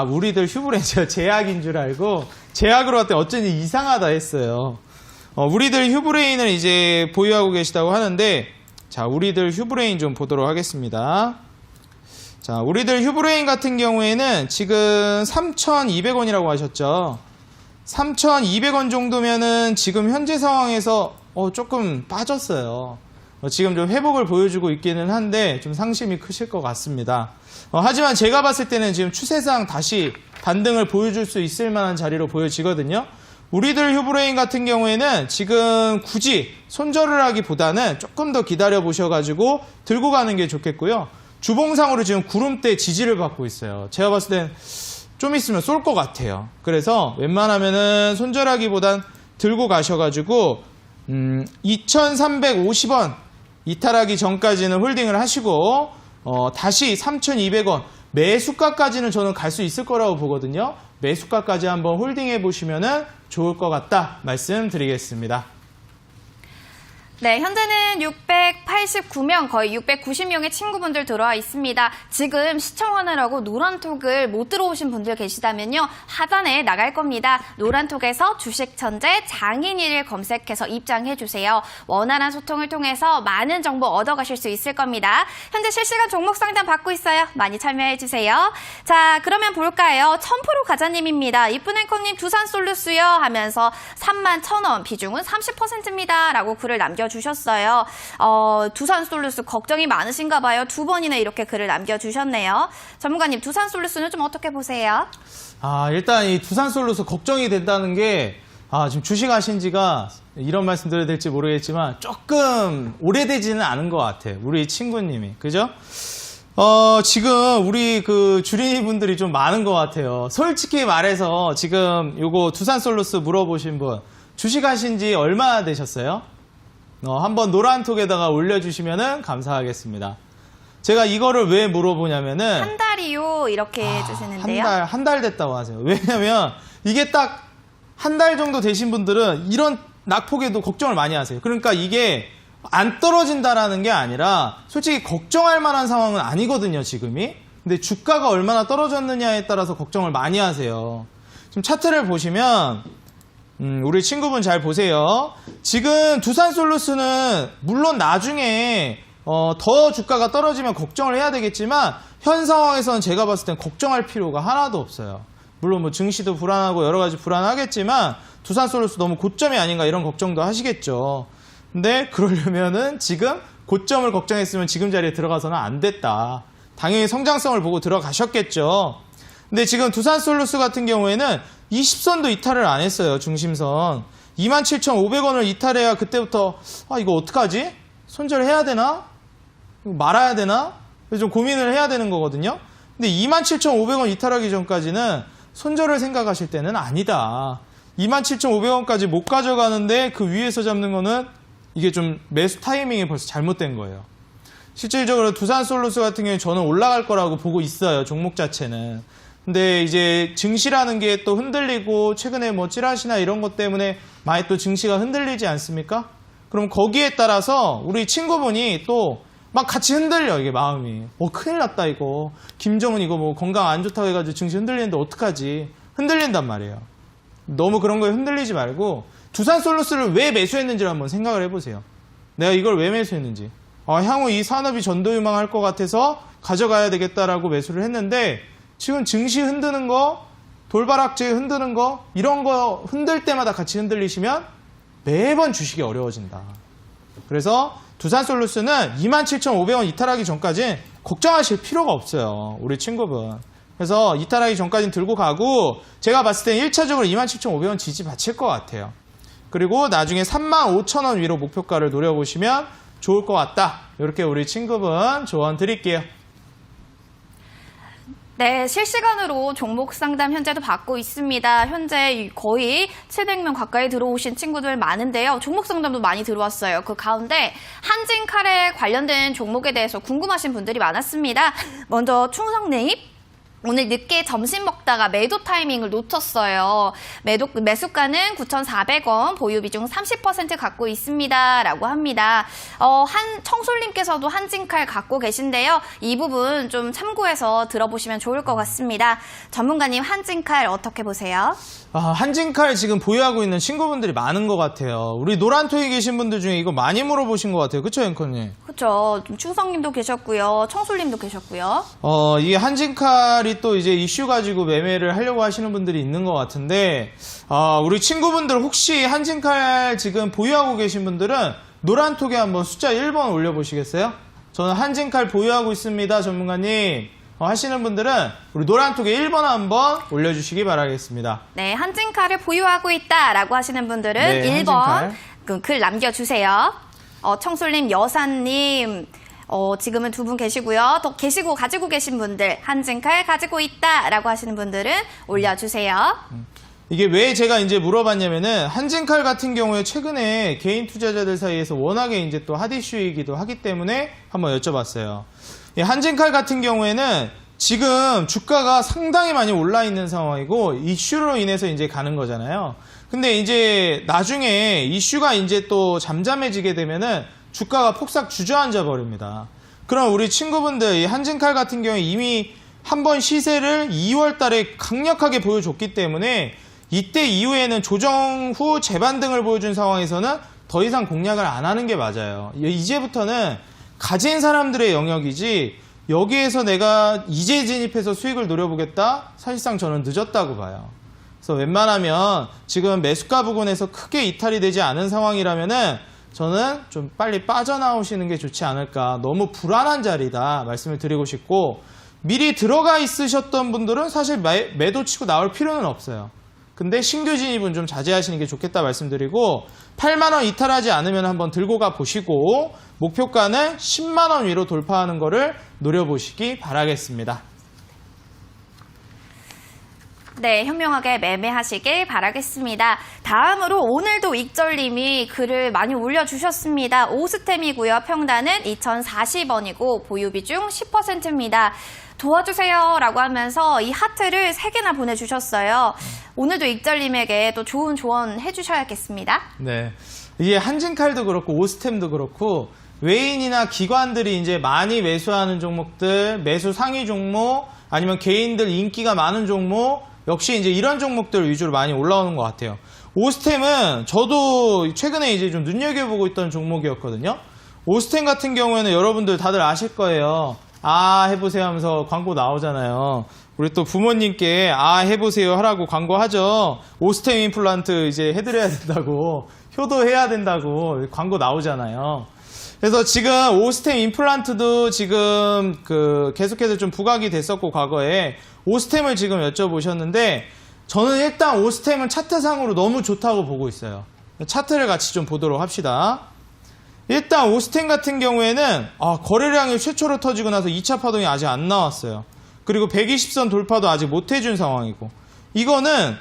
우리들 휴브레인. 제가 제약인 줄 알고, 제약으로 봤더니 어쩐지 이상하다 했어요. 우리들 휴브레인을 이제 보유하고 계시다고 하는데, 자, 우리들 휴브레인 좀 보도록 하겠습니다. 자, 우리들 휴브레인 같은 경우에는 지금 3,200원이라고 하셨죠. 3,200원 정도면은 지금 현재 상황에서 조금 빠졌어요. 지금 좀 회복을 보여주고 있기는 한데 좀 상심이 크실 것 같습니다. 하지만 제가 봤을 때는 지금 추세상 다시 반등을 보여줄 수 있을 만한 자리로 보여지거든요. 우리들 휴브레인 같은 경우에는 지금 굳이 손절을 하기보다는 조금 더 기다려 보셔가지고 들고 가는 게 좋겠고요. 주봉상으로 지금 구름대 지지를 받고 있어요. 제가 봤을 땐 좀 있으면 쏠 것 같아요. 그래서 웬만하면은 손절하기보단 들고 가셔가지고 2,350원 이탈하기 전까지는 홀딩을 하시고 다시 3,200원 매수가까지는 저는 갈 수 있을 거라고 보거든요. 매수가까지 한번 홀딩해 보시면 좋을 것 같다 말씀드리겠습니다. 네, 현재는 689명, 거의 690명의 친구분들 들어와 있습니다. 지금 시청하느라고 노란톡을 못 들어오신 분들 계시다면요. 하단에 나갈 겁니다. 노란톡에서 주식천재 장인이를 검색해서 입장해주세요. 원활한 소통을 통해서 많은 정보 얻어가실 수 있을 겁니다. 현재 실시간 종목 상담 받고 있어요. 많이 참여해주세요. 자, 그러면 볼까요? 1000% 가자님입니다. 이쁜 앵커님 두산솔루스요 하면서 31,000원, 비중은 30%입니다. 라고 글을 남겨주셨어요. 두산솔루스 걱정이 많으신가 봐요. 2번이나 이렇게 글을 남겨주셨네요. 전문가님, 두산솔루스는 좀 어떻게 보세요? 일단 이 두산솔루스 걱정이 된다는 게 지금 주식하신 지가 이런 말씀 드려야 될지 모르겠지만 조금 오래되지는 않은 것 같아요. 우리 친구님이. 그죠? 지금 우리 그 주린이 분들이 좀 많은 것 같아요. 솔직히 말해서 지금 요거 두산솔루스 물어보신 분 주식하신 지 얼마나 되셨어요? 한번 노란톡에다가 올려주시면 감사하겠습니다. 제가 이거를 왜 물어보냐면은 한 달이요 이렇게 해주시는데요. 한 달 됐다고 하세요. 왜냐면 이게 딱 한 달 정도 되신 분들은 이런 낙폭에도 걱정을 많이 하세요. 그러니까 이게 안 떨어진다라는 게 아니라 솔직히 걱정할 만한 상황은 아니거든요, 지금이. 근데 주가가 얼마나 떨어졌느냐에 따라서 걱정을 많이 하세요. 지금 차트를 보시면 우리 친구분 잘 보세요. 지금 두산솔루스는 물론 나중에 더 주가가 떨어지면 걱정을 해야 되겠지만 현 상황에서는 제가 봤을 땐 걱정할 필요가 하나도 없어요. 물론 뭐 증시도 불안하고 여러 가지 불안하겠지만 두산솔루스 너무 고점이 아닌가 이런 걱정도 하시겠죠. 근데 그러려면은 지금 고점을 걱정했으면 지금 자리에 들어가서는 안 됐다. 당연히 성장성을 보고 들어가셨겠죠. 근데 지금 두산솔루스 같은 경우에는 20선도 이탈을 안 했어요. 중심선 27,500원을 이탈해야 그때부터 이거 어떡하지? 손절해야 되나? 말아야 되나? 좀 고민을 해야 되는 거거든요. 근데 27,500원 이탈하기 전까지는 손절을 생각하실 때는 아니다. 27,500원까지 못 가져가는데 그 위에서 잡는 거는 이게 좀 매수 타이밍이 벌써 잘못된 거예요. 실질적으로 두산솔루스 같은 경우에 저는 올라갈 거라고 보고 있어요. 종목 자체는. 근데 이제 증시라는 게 또 흔들리고 최근에 뭐 찌라시나 이런 것 때문에 많이 또 증시가 흔들리지 않습니까? 그럼 거기에 따라서 우리 친구분이 또 막 같이 흔들려, 이게 마음이. 큰일 났다, 이거. 김정은 이거 뭐 건강 안 좋다고 해가지고 증시 흔들리는데 어떡하지? 흔들린단 말이에요. 너무 그런 거에 흔들리지 말고 두산솔루스를 왜 매수했는지를 한번 생각을 해보세요. 내가 이걸 왜 매수했는지. 향후 이 산업이 전도유망할 것 같아서 가져가야 되겠다라고 매수를 했는데 지금 증시 흔드는 거, 돌발악재 흔드는 거, 이런 거 흔들 때마다 같이 흔들리시면 매번 주식이 어려워진다. 그래서 두산솔루스는 27,500원 이탈하기 전까지 걱정하실 필요가 없어요. 우리 친구분. 그래서 이탈하기 전까지는 들고 가고 제가 봤을 땐 1차적으로 27,500원 지지 받칠 것 같아요. 그리고 나중에 35,000원 위로 목표가를 노려보시면 좋을 것 같다. 이렇게 우리 친구분 조언 드릴게요. 네, 실시간으로 종목 상담 현재도 받고 있습니다. 현재 거의 700명 가까이 들어오신 친구들 많은데요. 종목 상담도 많이 들어왔어요. 그 가운데 한진칼에 관련된 종목에 대해서 궁금하신 분들이 많았습니다. 먼저 충성님. 오늘 늦게 점심 먹다가 매도 타이밍을 놓쳤어요. 매수가는 9,400원, 보유 비중 30% 갖고 있습니다. 라고 합니다. 청솔님께서도 한진칼 갖고 계신데요. 이 부분 좀 참고해서 들어보시면 좋을 것 같습니다. 전문가님, 한진칼 어떻게 보세요? 한진칼 지금 보유하고 있는 친구분들이 많은 것 같아요. 우리 노란토에 계신 분들 중에 이거 많이 물어보신 것 같아요. 그쵸, 앵커님? 그렇죠. 충성님도 계셨고요. 청솔님도 계셨고요. 이게 한진칼이 또 이제 이슈 가지고 매매를 하려고 하시는 분들이 있는 것 같은데, 우리 친구분들 혹시 한진칼 지금 보유하고 계신 분들은 노란톡에 한번 숫자 1번 올려보시겠어요? 저는 한진칼 보유하고 있습니다, 전문가님. 하시는 분들은 우리 노란톡에 1번 한번 올려주시기 바라겠습니다. 네, 한진칼을 보유하고 있다라고 하시는 분들은 네, 1번 글 남겨주세요. 청솔님, 여사님, 지금은 두 분 계시고요. 더 계시고 가지고 계신 분들, 한진칼 가지고 있다라고 하시는 분들은 올려주세요. 이게 왜 제가 이제 물어봤냐면은 한진칼 같은 경우에 최근에 개인 투자자들 사이에서 워낙에 이제 또 핫 이슈이기도 하기 때문에 한번 여쭤봤어요. 한진칼 같은 경우에는 지금 주가가 상당히 많이 올라 있는 상황이고 이슈로 인해서 이제 가는 거잖아요. 근데 이제 나중에 이슈가 이제 또 잠잠해지게 되면은 주가가 폭삭 주저앉아 버립니다. 그럼 우리 친구분들 이 한진칼 같은 경우에 이미 한번 시세를 2월 달에 강력하게 보여줬기 때문에 이때 이후에는 조정 후 재반등을 보여준 상황에서는 더 이상 공략을 안 하는 게 맞아요. 이제부터는 가진 사람들의 영역이지 여기에서 내가 이제 진입해서 수익을 노려보겠다? 사실상 저는 늦었다고 봐요. 그래서 웬만하면 지금 매수가 부근에서 크게 이탈이 되지 않은 상황이라면은 저는 좀 빨리 빠져나오시는 게 좋지 않을까. 너무 불안한 자리다 말씀을 드리고 싶고, 미리 들어가 있으셨던 분들은 사실 매도 치고 나올 필요는 없어요. 근데 신규 진입은 좀 자제하시는 게 좋겠다 말씀드리고, 8만원 이탈하지 않으면 한번 들고 가 보시고 목표가는 10만원 위로 돌파하는 거를 노려보시기 바라겠습니다. 네, 현명하게 매매하시길 바라겠습니다. 다음으로 오늘도 익절님이 글을 많이 올려주셨습니다. 오스템이고요. 평단은 2,040원이고 보유 비중 10%입니다. 도와주세요 라고 하면서 이 하트를 3개나 보내주셨어요. 오늘도 익절님에게 또 좋은 조언 해주셔야겠습니다. 네. 이게 한진칼도 그렇고 오스템도 그렇고 외인이나 기관들이 이제 많이 매수하는 종목들, 매수 상위 종목, 아니면 개인들 인기가 많은 종목, 역시 이제 이런 종목들 위주로 많이 올라오는 것 같아요. 오스템은 저도 최근에 이제 좀 눈여겨보고 있던 종목이었거든요. 오스템 같은 경우에는 여러분들 다들 아실 거예요. 아, 해보세요 하면서 광고 나오잖아요. 우리 또 부모님께 아, 해보세요 하라고 광고하죠. 오스템 임플란트 이제 해드려야 된다고, 효도해야 된다고 광고 나오잖아요. 그래서 지금 오스템 임플란트도 지금 계속해서 좀 부각이 됐었고, 과거에 오스템을 지금 여쭤보셨는데, 저는 일단 오스템은 차트상으로 너무 좋다고 보고 있어요. 차트를 같이 좀 보도록 합시다. 일단 오스템 같은 경우에는 거래량이 최초로 터지고 나서 2차 파동이 아직 안 나왔어요. 그리고 120선 돌파도 아직 못 해준 상황이고, 이거는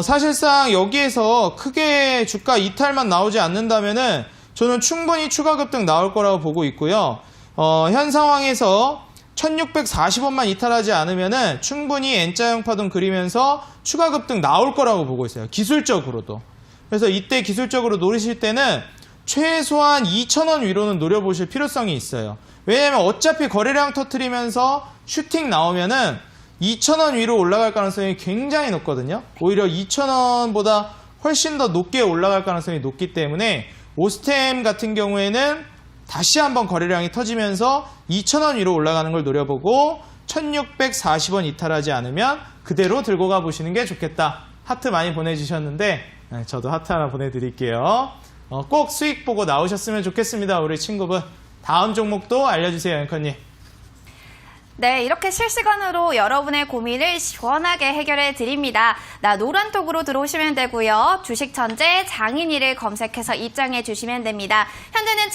사실상 여기에서 크게 주가 이탈만 나오지 않는다면은 저는 충분히 추가 급등 나올 거라고 보고 있고요. 현 상황에서 1640원만 이탈하지 않으면은 충분히 N자형 파동 그리면서 추가 급등 나올 거라고 보고 있어요. 기술적으로도. 그래서 이때 기술적으로 노리실 때는 최소한 2,000원 위로는 노려보실 필요성이 있어요. 왜냐면 어차피 거래량 터트리면서 슈팅 나오면은 2,000원 위로 올라갈 가능성이 굉장히 높거든요. 오히려 2,000원보다 훨씬 더 높게 올라갈 가능성이 높기 때문에 오스템 같은 경우에는 다시 한번 거래량이 터지면서 2,000원 위로 올라가는 걸 노려보고 1,640원 이탈하지 않으면 그대로 들고 가보시는 게 좋겠다. 하트 많이 보내주셨는데 저도 하트 하나 보내드릴게요. 꼭 수익 보고 나오셨으면 좋겠습니다. 우리 친구분. 다음 종목도 알려주세요, 앵커님. 네, 이렇게 실시간으로 여러분의 고민을 시원하게 해결해 드립니다. 노란톡으로 들어오시면 되고요. 주식천재 장인이를 검색해서 입장해 주시면 됩니다. 현재는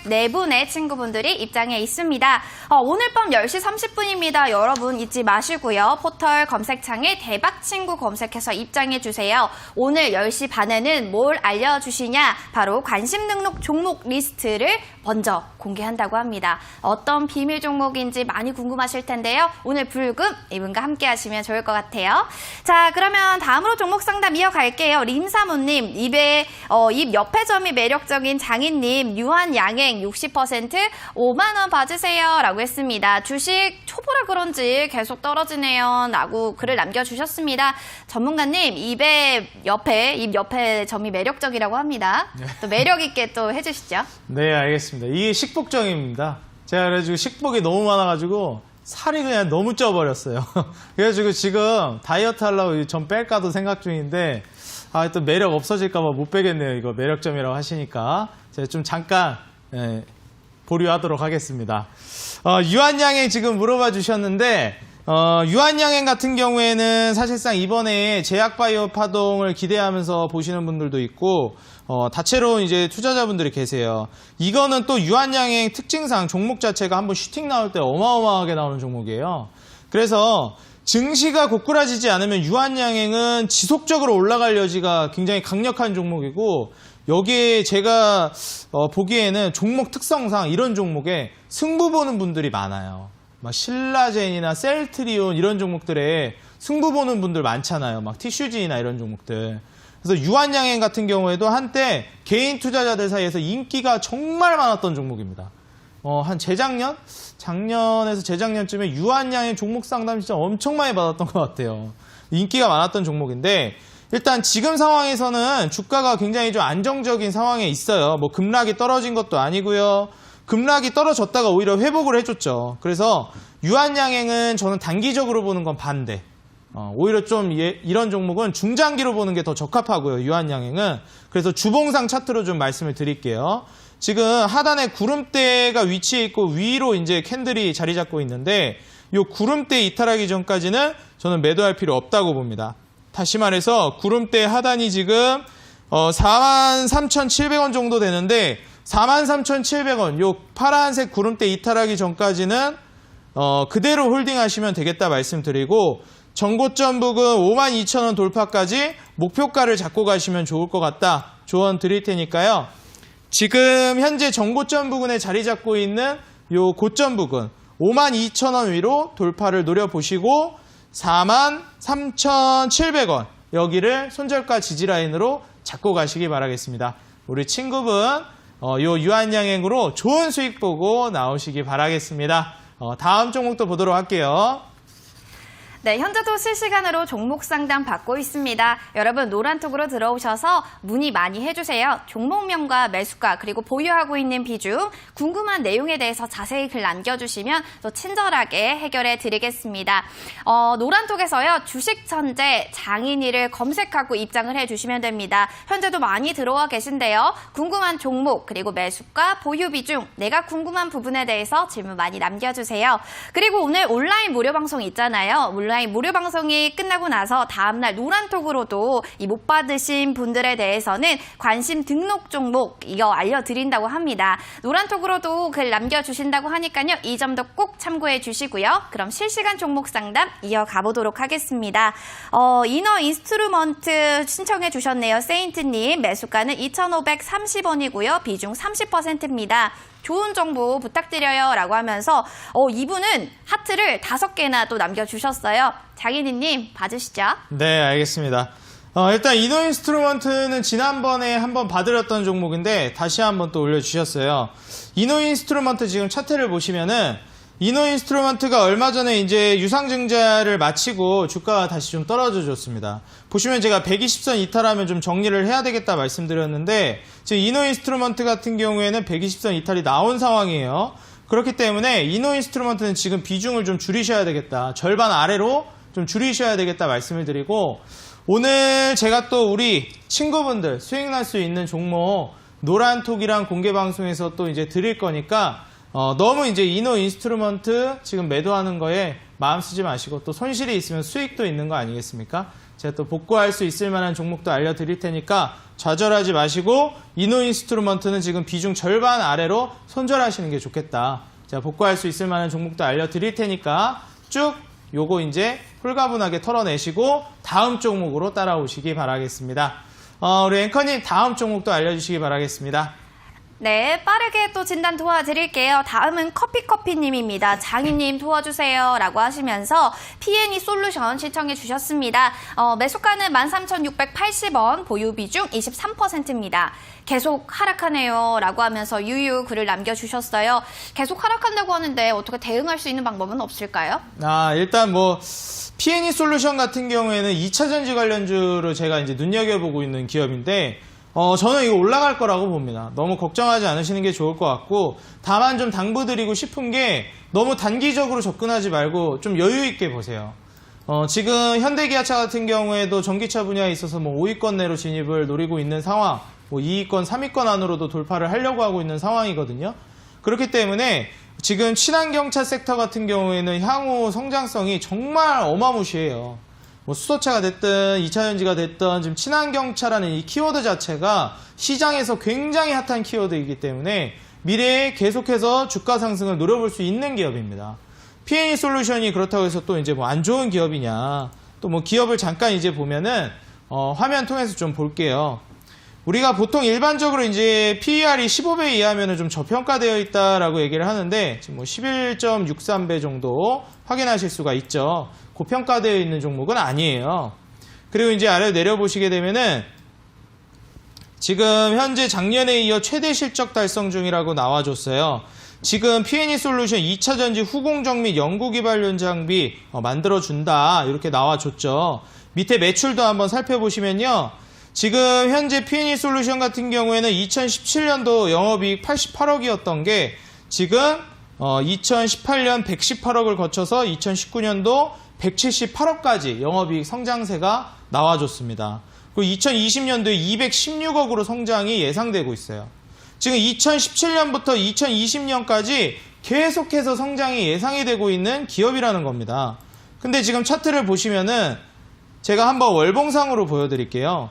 704분의 친구분들이 입장해 있습니다. 오늘 밤 10시 30분입니다. 여러분 잊지 마시고요. 포털 검색창에 대박친구 검색해서 입장해 주세요. 오늘 10시 반에는 뭘 알려주시냐? 바로 관심 등록 종목 리스트를 먼저 공개한다고 합니다. 어떤 비밀 종목인지 많이 궁금하실 텐데요. 오늘 불금 이분과 함께 하시면 좋을 것 같아요. 자, 그러면 다음으로 종목 상담 이어갈게요. 림사모님, 입 옆에 점이 매력적인 장인님, 유한양행 60% 5만원 봐주세요 라고 했습니다. 주식 초보라 그런지 계속 떨어지네요 라고 글을 남겨주셨습니다. 전문가님, 입 옆에 점이 매력적이라고 합니다. 또 매력있게 또 해주시죠. 네, 알겠습니다. 이게 식복정입니다. 제가 그래가지고 식복이 너무 많아가지고 살이 그냥 너무 쪄버렸어요. 그래가지고 지금 다이어트 하려고 좀 뺄까도 생각 중인데, 또 매력 없어질까봐 못 빼겠네요. 이거 매력점이라고 하시니까. 제가 좀 잠깐, 보류하도록 하겠습니다. 유한양행 지금 물어봐 주셨는데, 유한양행 같은 경우에는 사실상 이번에 제약바이오 파동을 기대하면서 보시는 분들도 있고, 다채로운 이제 투자자분들이 계세요. 이거는 또 유한양행 특징상 종목 자체가 한번 슈팅 나올 때 어마어마하게 나오는 종목이에요. 그래서 증시가 고꾸라지지 않으면 유한양행은 지속적으로 올라갈 여지가 굉장히 강력한 종목이고, 여기에 제가 보기에는 종목 특성상 이런 종목에 승부 보는 분들이 많아요. 막 신라젠이나 셀트리온 이런 종목들에 승부 보는 분들 많잖아요. 막 티슈진이나 이런 종목들. 그래서 유한양행 같은 경우에도 한때 개인 투자자들 사이에서 인기가 정말 많았던 종목입니다. 한 작년에서 재작년쯤에 유한양행 종목 상담 진짜 엄청 많이 받았던 것 같아요. 인기가 많았던 종목인데, 일단 지금 상황에서는 주가가 굉장히 좀 안정적인 상황에 있어요. 뭐 급락이 떨어진 것도 아니고요. 급락이 떨어졌다가 오히려 회복을 해줬죠. 그래서 유한양행은 저는 단기적으로 보는 건 반대. 오히려 좀 이런 종목은 중장기로 보는 게 더 적합하고요. 유한양행은. 그래서 주봉상 차트로 좀 말씀을 드릴게요. 지금 하단에 구름대가 위치해 있고 위로 이제 캔들이 자리 잡고 있는데, 이 구름대 이탈하기 전까지는 저는 매도할 필요 없다고 봅니다. 다시 말해서 구름대 하단이 지금 43,700원 정도 되는데, 43,700원 요 파란색 구름대 이탈하기 전까지는 그대로 홀딩하시면 되겠다 말씀드리고 정고점 부근 52,000원 돌파까지 목표가를 잡고 가시면 좋을 것 같다 조언 드릴 테니까요. 지금 현재 정고점 부근에 자리 잡고 있는 요 고점 부근 52,000원 위로 돌파를 노려보시고 43,700원 여기를 손절가 지지라인으로 잡고 가시기 바라겠습니다. 우리 친구분 요 유한양행으로 좋은 수익 보고 나오시기 바라겠습니다. 다음 종목도 보도록 할게요. 네, 현재도 실시간으로 종목 상담 받고 있습니다. 여러분 노란톡으로 들어오셔서 문의 많이 해주세요. 종목명과 매수가 그리고 보유하고 있는 비중 궁금한 내용에 대해서 자세히 글 남겨주시면 또 친절하게 해결해 드리겠습니다. 노란톡에서요 주식천재 장인이를 검색하고 입장을 해주시면 됩니다. 현재도 많이 들어와 계신데요. 궁금한 종목 그리고 매수가 보유 비중 내가 궁금한 부분에 대해서 질문 많이 남겨주세요. 그리고 오늘 온라인 무료 방송 있잖아요. 온라인 무료 방송이 끝나고 나서 다음날 노란톡으로도 이 못 받으신 분들에 대해서는 관심 등록 종목 이거 알려드린다고 합니다. 노란톡으로도 글 남겨주신다고 하니까요. 이 점도 꼭 참고해 주시고요. 그럼 실시간 종목 상담 이어가 보도록 하겠습니다. 이너 인스트루먼트 신청해 주셨네요. 세인트님 매수가는 2,530원이고요. 비중 30%입니다. 좋은 정보 부탁드려요 라고 하면서 이분은 하트를 5개나 또 남겨주셨어요. 장인희님 봐주시죠. 네, 알겠습니다. 일단 이노인스트루먼트는 지난번에 한번 봐드렸던 종목인데 다시 한번 또 올려주셨어요. 이노인스트루먼트 지금 차트를 보시면은 이노인스트루먼트가 얼마 전에 이제 유상증자를 마치고 주가가 다시 좀 떨어져 줬습니다. 보시면 제가 120선 이탈하면 좀 정리를 해야 되겠다 말씀드렸는데 지금 이노인스트루먼트 같은 경우에는 120선 이탈이 나온 상황이에요. 그렇기 때문에 이노인스트루먼트는 지금 비중을 좀 줄이셔야 되겠다. 절반 아래로 좀 줄이셔야 되겠다 말씀을 드리고 오늘 제가 또 우리 친구분들 수익 날 수 있는 종목 노란톡이랑 공개방송에서 또 이제 드릴 거니까 너무 이제 이노 인스트루먼트 지금 매도하는 거에 마음 쓰지 마시고 또 손실이 있으면 수익도 있는 거 아니겠습니까? 제가 또 복구할 수 있을 만한 종목도 알려드릴 테니까 좌절하지 마시고 이노 인스트루먼트는 지금 비중 절반 아래로 손절하시는 게 좋겠다. 제가 복구할 수 있을 만한 종목도 알려드릴 테니까 쭉 요거 이제 홀가분하게 털어내시고 다음 종목으로 따라오시기 바라겠습니다. 우리 앵커님 다음 종목도 알려주시기 바라겠습니다. 네, 빠르게 또 진단 도와드릴게요. 다음은 커피커피님입니다. 장인님 도와주세요 라고 하시면서 P&E 솔루션 신청해 주셨습니다. 매수가는 13,680원, 보유 비중 23%입니다. 계속 하락하네요 라고 하면서 유유 글을 남겨주셨어요. 계속 하락한다고 하는데 어떻게 대응할 수 있는 방법은 없을까요? 일단 P&E 솔루션 같은 경우에는 2차전지 관련주로 제가 이제 눈여겨보고 있는 기업인데 저는 이거 올라갈 거라고 봅니다. 너무 걱정하지 않으시는 게 좋을 것 같고 다만 좀 당부드리고 싶은 게 너무 단기적으로 접근하지 말고 좀 여유 있게 보세요. 지금 현대기아차 같은 경우에도 전기차 분야에 있어서 5위권 내로 진입을 노리고 있는 상황, 2위권, 3위권 안으로도 돌파를 하려고 하고 있는 상황이거든요. 그렇기 때문에 지금 친환경차 섹터 같은 경우에는 향후 성장성이 정말 어마무시해요. 수소차가 됐든 2차전지가 됐든 지금 친환경차라는 이 키워드 자체가 시장에서 굉장히 핫한 키워드이기 때문에 미래에 계속해서 주가 상승을 노려볼 수 있는 기업입니다. P&E 솔루션이 그렇다고 해서 또 이제 안 좋은 기업이냐, 또 기업을 잠깐 이제 보면은 화면 통해서 좀 볼게요. 우리가 보통 일반적으로 이제 PER이 15배 이하면은 좀 저평가되어 있다라고 얘기를 하는데 지금 11.63배 정도 확인하실 수가 있죠. 고평가되어 있는 종목은 아니에요. 그리고 이제 아래로 내려보시게 되면은 지금 현재 작년에 이어 최대 실적 달성 중이라고 나와줬어요. 지금 P&E 솔루션 2차전지 후공정 및 연구개발용 장비 만들어준다 이렇게 나와줬죠. 밑에 매출도 한번 살펴보시면요. 지금 현재 P&E 솔루션 같은 경우에는 2017년도 영업이익 88억이었던 게 지금 2018년 118억을 거쳐서 2019년도 178억까지 영업이익 성장세가 나와줬습니다. 그리고 2020년도에 216억으로 성장이 예상되고 있어요. 지금 2017년부터 2020년까지 계속해서 성장이 예상이 되고 있는 기업이라는 겁니다. 근데 지금 차트를 보시면은 제가 한번 월봉상으로 보여드릴게요.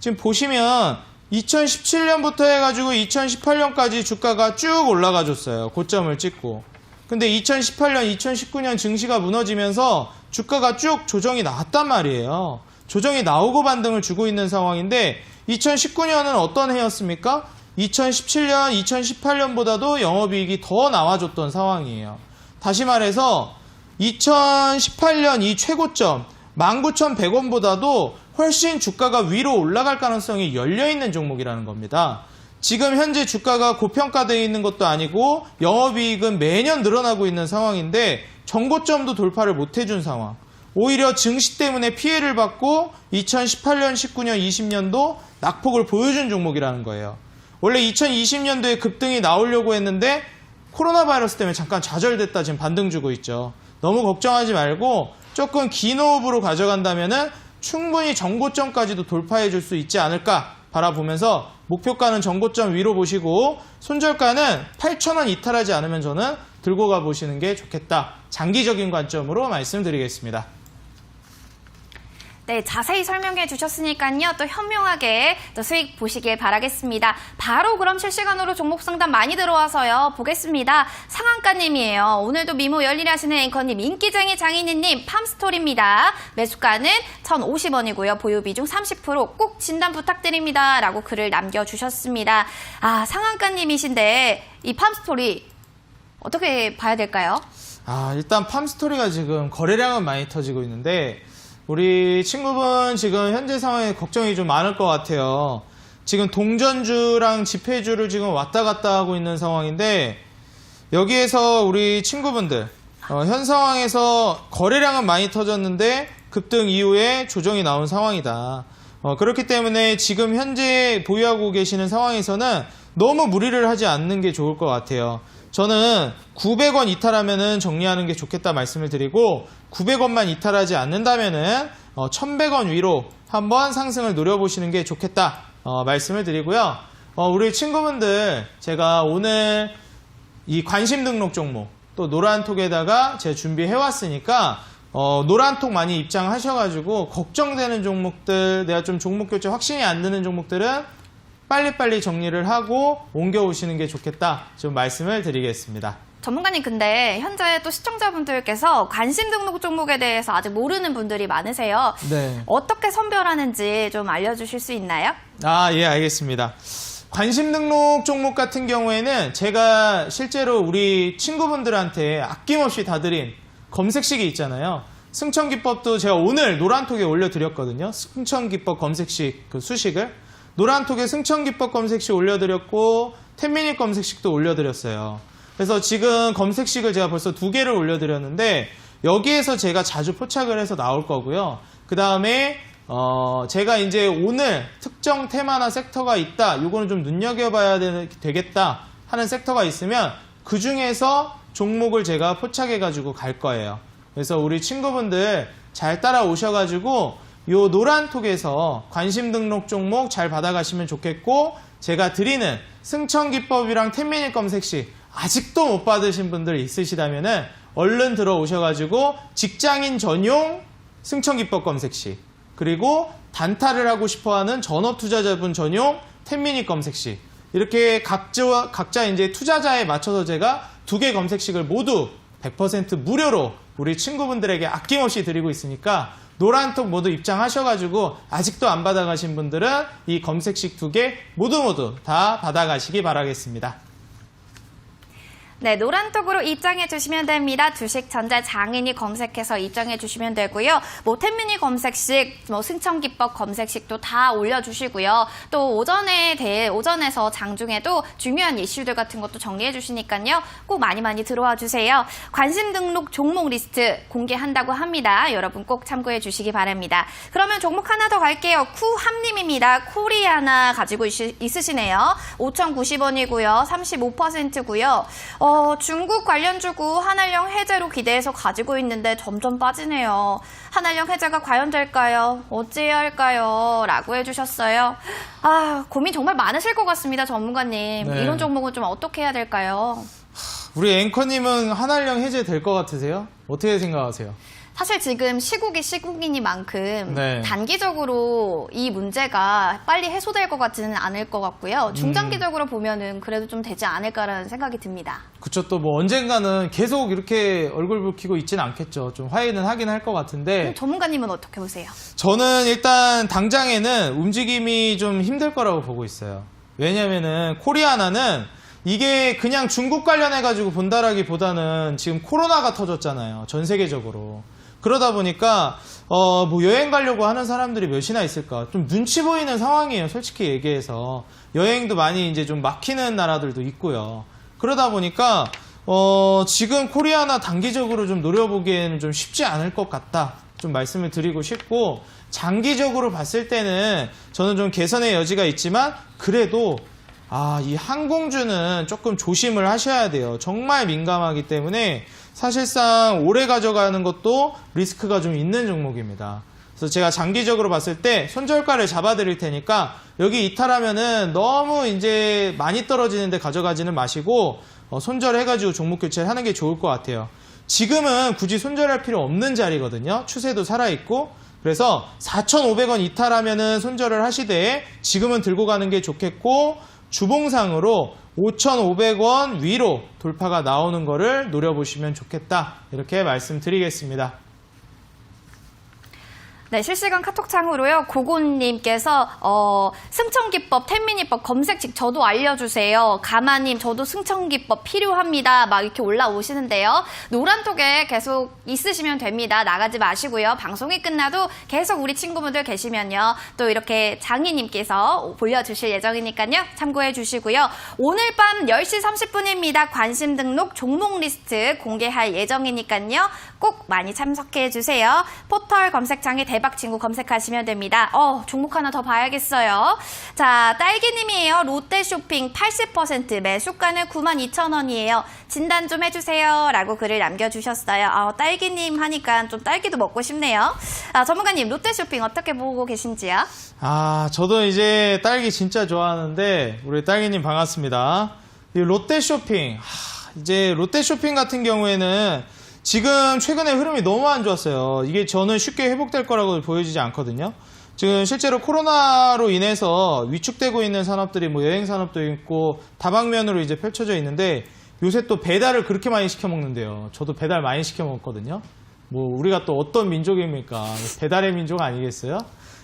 지금 보시면 2017년부터 해가지고 2018년까지 주가가 쭉 올라가 줬어요. 고점을 찍고. 근데 2018년, 2019년 증시가 무너지면서 주가가 쭉 조정이 나왔단 말이에요. 조정이 나오고 반등을 주고 있는 상황인데 2019년은 어떤 해였습니까? 2017년, 2018년보다도 영업이익이 더 나와줬던 상황이에요. 다시 말해서 2018년 이 최고점 19,100원보다도 훨씬 주가가 위로 올라갈 가능성이 열려있는 종목이라는 겁니다. 지금 현재 주가가 고평가되어 있는 것도 아니고 영업이익은 매년 늘어나고 있는 상황인데 정고점도 돌파를 못 해준 상황. 오히려 증시 때문에 피해를 받고 2018년, 19년, 20년도 낙폭을 보여준 종목이라는 거예요. 원래 2020년도에 급등이 나오려고 했는데 코로나 바이러스 때문에 잠깐 좌절됐다 지금 반등 주고 있죠. 너무 걱정하지 말고 조금 긴 호흡으로 가져간다면은 충분히 정고점까지도 돌파해 줄 수 있지 않을까 바라보면서 목표가는 정고점 위로 보시고 손절가는 8,000원 이탈하지 않으면 저는 들고 가보시는 게 좋겠다. 장기적인 관점으로 말씀드리겠습니다. 네, 자세히 설명해 주셨으니까요. 또 현명하게 또 수익 보시길 바라겠습니다. 바로 그럼 실시간으로 종목 상담 많이 들어와서요. 보겠습니다. 상한가님이에요. 오늘도 미모 열일히 하시는 앵커님, 인기쟁이 장인희님, 팜스토리입니다. 매수가는 1,050원이고요. 보유 비중 30%, 꼭 진단 부탁드립니다. 라고 글을 남겨주셨습니다. 아, 상한가님이신데 이 팜스토리 어떻게 봐야 될까요? 일단 팜스토리가 지금 거래량은 많이 터지고 있는데 우리 친구분 지금 현재 상황에 걱정이 좀 많을 것 같아요. 지금 동전주랑 지폐주를 지금 왔다 갔다 하고 있는 상황인데 여기에서 우리 친구분들 현 상황에서 거래량은 많이 터졌는데 급등 이후에 조정이 나온 상황이다. 그렇기 때문에 지금 현재 보유하고 계시는 상황에서는 너무 무리를 하지 않는 게 좋을 것 같아요. 저는 900원 이탈하면은 정리하는 게 좋겠다 말씀을 드리고 900원만 이탈하지 않는다면은 1100원 위로 한번 상승을 노려보시는 게 좋겠다 말씀을 드리고요. 우리 친구분들 제가 오늘 이 관심 등록 종목 또 노란톡에다가 제가 준비해 왔으니까 노란톡 많이 입장하셔가지고 걱정되는 종목들 내가 좀 종목 교체 확신이 안 드는 종목들은 빨리빨리 정리를 하고 옮겨오시는 게 좋겠다 좀 말씀을 드리겠습니다. 전문가님, 근데 현재 또 시청자분들께서 관심 등록 종목에 대해서 아직 모르는 분들이 많으세요. 네. 어떻게 선별하는지 좀 알려주실 수 있나요? 예, 알겠습니다. 관심 등록 종목 같은 경우에는 제가 실제로 우리 친구분들한테 아낌없이 다 드린 검색식이 있잖아요. 승천기법도 제가 오늘 노란톡에 올려드렸거든요. 승천기법 검색식 그 수식을. 노란톡에 승천기법 검색식 올려드렸고 텐미닛 검색식도 올려드렸어요. 그래서 지금 검색식을 제가 벌써 2개를 올려드렸는데 여기에서 제가 자주 포착을 해서 나올 거고요. 그 다음에 제가 이제 오늘 특정 테마나 섹터가 있다. 요거는 좀 눈여겨봐야 되겠다 하는 섹터가 있으면 그 중에서 종목을 제가 포착해가지고 갈 거예요. 그래서 우리 친구분들 잘 따라오셔가지고 요 노란톡에서 관심 등록 종목 잘 받아가시면 좋겠고 제가 드리는 승천기법이랑 텐미닛 검색식 아직도 못 받으신 분들 있으시다면은 얼른 들어오셔가지고 직장인 전용 승천기법 검색식 그리고 단타를 하고 싶어하는 전업 투자자분 전용 텐미닛 검색식 이렇게 각자 이제 투자자에 맞춰서 제가 2개 검색식을 모두 100% 무료로 우리 친구분들에게 아낌없이 드리고 있으니까 노란톡 모두 입장하셔가지고 아직도 안 받아가신 분들은 이 검색식 2개 모두 다 받아가시기 바라겠습니다. 네, 노란톡으로 입장해 주시면 됩니다. 주식 전자 장인이 검색해서 입장해 주시면 되고요. 뭐 텐미닛 검색식, 뭐 승천기법 검색식도 다 올려주시고요. 또 오전에서 장중에도 중요한 이슈들 같은 것도 정리해 주시니까요. 꼭 많이 들어와 주세요. 관심 등록 종목 리스트 공개한다고 합니다. 여러분 꼭 참고해 주시기 바랍니다. 그러면 종목 하나 더 갈게요. 쿠함님입니다. 코리아나 가지고 있으시네요. 5,090원이고요. 35%고요. 중국 관련주고 한알령 해제로 기대해서 가지고 있는데 점점 빠지네요. 한알령 해제가 과연 될까요? 어찌해야 할까요? 라고 해주셨어요. 고민 정말 많으실 것 같습니다, 전문가님. 네. 이런 종목은 좀 어떻게 해야 될까요? 우리 앵커님은 한알령 해제 될 것 같으세요? 어떻게 생각하세요? 사실 지금 시국이 시국이니만큼 네. 단기적으로 이 문제가 빨리 해소될 것 같지는 않을 것 같고요. 중장기적으로 보면은 그래도 좀 되지 않을까라는 생각이 듭니다. 그쵸, 또 뭐 언젠가는 계속 이렇게 얼굴 붉히고 있지는 않겠죠. 좀 화해는 하긴 할 것 같은데. 전문가님은 어떻게 보세요? 저는 일단 당장에는 움직임이 좀 힘들 거라고 보고 있어요. 왜냐면은 코리아나는 이게 그냥 중국 관련해가지고 본다라기보다는 지금 코로나가 터졌잖아요. 전 세계적으로. 그러다 보니까 뭐 여행 가려고 하는 사람들이 몇이나 있을까? 좀 눈치 보이는 상황이에요. 솔직히 얘기해서. 여행도 많이 이제 좀 막히는 나라들도 있고요. 그러다 보니까 지금 코리아나 단기적으로 좀 노려보기에는 좀 쉽지 않을 것 같다. 좀 말씀을 드리고 싶고, 장기적으로 봤을 때는 저는 좀 개선의 여지가 있지만 그래도 이 항공주는 조금 조심을 하셔야 돼요. 정말 민감하기 때문에 사실상 오래 가져가는 것도 리스크가 좀 있는 종목입니다. 그래서 제가 장기적으로 봤을 때 손절가를 잡아드릴 테니까 여기 이탈하면은 너무 이제 많이 떨어지는데 가져가지는 마시고 손절해가지고 종목 교체를 하는 게 좋을 것 같아요. 지금은 굳이 손절할 필요 없는 자리거든요. 추세도 살아있고. 그래서 4,500원 이탈하면은 손절을 하시되 지금은 들고 가는 게 좋겠고, 주봉상으로 5,500원 위로 돌파가 나오는 거를 노려보시면 좋겠다. 이렇게 말씀드리겠습니다. 네, 실시간 카톡창으로요. 고곤님께서 승천기법, 텐미니법 검색식 저도 알려주세요. 가마님, 저도 승천기법 필요합니다. 막 이렇게 올라오시는데요. 노란톡에 계속 있으시면 됩니다. 나가지 마시고요. 방송이 끝나도 계속 우리 친구분들 계시면요. 또 이렇게 장희님께서 보여주실 예정이니까요. 참고해 주시고요. 오늘 밤 10시 30분입니다. 관심 등록 종목 리스트 공개할 예정이니까요. 꼭 많이 참석해 주세요. 포털 검색창에 대박 친구 검색하시면 됩니다. 종목 하나 더 봐야겠어요. 자, 딸기님이에요. 롯데쇼핑 80% 매수가는 92,000원이에요. 진단 좀 해주세요. 라고 글을 남겨주셨어요. 딸기님 하니까 좀 딸기도 먹고 싶네요. 전문가님, 롯데쇼핑 어떻게 보고 계신지요? 저도 이제 딸기 진짜 좋아하는데 우리 딸기님 반갑습니다. 이 롯데쇼핑, 이제 롯데쇼핑 같은 경우에는 지금 최근에 흐름이 너무 안 좋았어요. 이게 저는 쉽게 회복될 거라고 보여지지 않거든요. 지금 실제로 코로나로 인해서 위축되고 있는 산업들이 뭐 여행 산업도 있고 다방면으로 이제 펼쳐져 있는데, 요새 또 배달을 그렇게 많이 시켜 먹는데요. 저도 배달 많이 시켜 먹었거든요. 뭐 우리가 또 어떤 민족입니까? 배달의 민족 아니겠어요?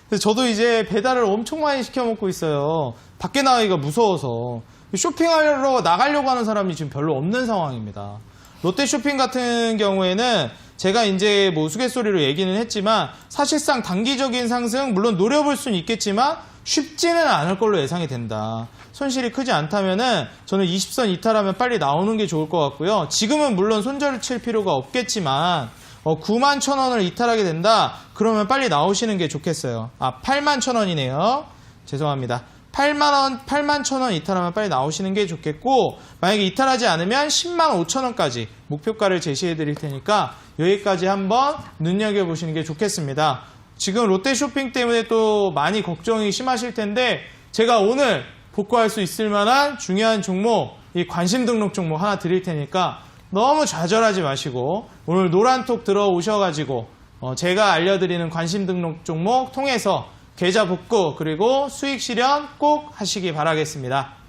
그래서 저도 이제 배달을 엄청 많이 시켜 먹고 있어요. 밖에 나가기가 무서워서. 쇼핑하러 나가려고 하는 사람이 지금 별로 없는 상황입니다. 롯데쇼핑 같은 경우에는 제가 이제 뭐 우스갯소리로 얘기는 했지만 사실상 단기적인 상승, 물론 노려볼 수는 있겠지만 쉽지는 않을 걸로 예상이 된다. 손실이 크지 않다면은 저는 20선 이탈하면 빨리 나오는 게 좋을 것 같고요. 지금은 물론 손절을 칠 필요가 없겠지만 91,000원을 이탈하게 된다. 그러면 빨리 나오시는 게 좋겠어요. 81,000원이네요. 죄송합니다. 81,000원 이탈하면 빨리 나오시는 게 좋겠고, 만약에 이탈하지 않으면 105,000원까지 목표가를 제시해 드릴 테니까 여기까지 한번 눈여겨보시는 게 좋겠습니다. 지금 롯데쇼핑 때문에 또 많이 걱정이 심하실 텐데, 제가 오늘 복구할 수 있을 만한 중요한 종목, 이 관심 등록 종목 하나 드릴 테니까 너무 좌절하지 마시고 오늘 노란톡 들어오셔가지고 제가 알려드리는 관심 등록 종목 통해서 계좌 복구 그리고 수익 실현 꼭 하시기 바라겠습니다.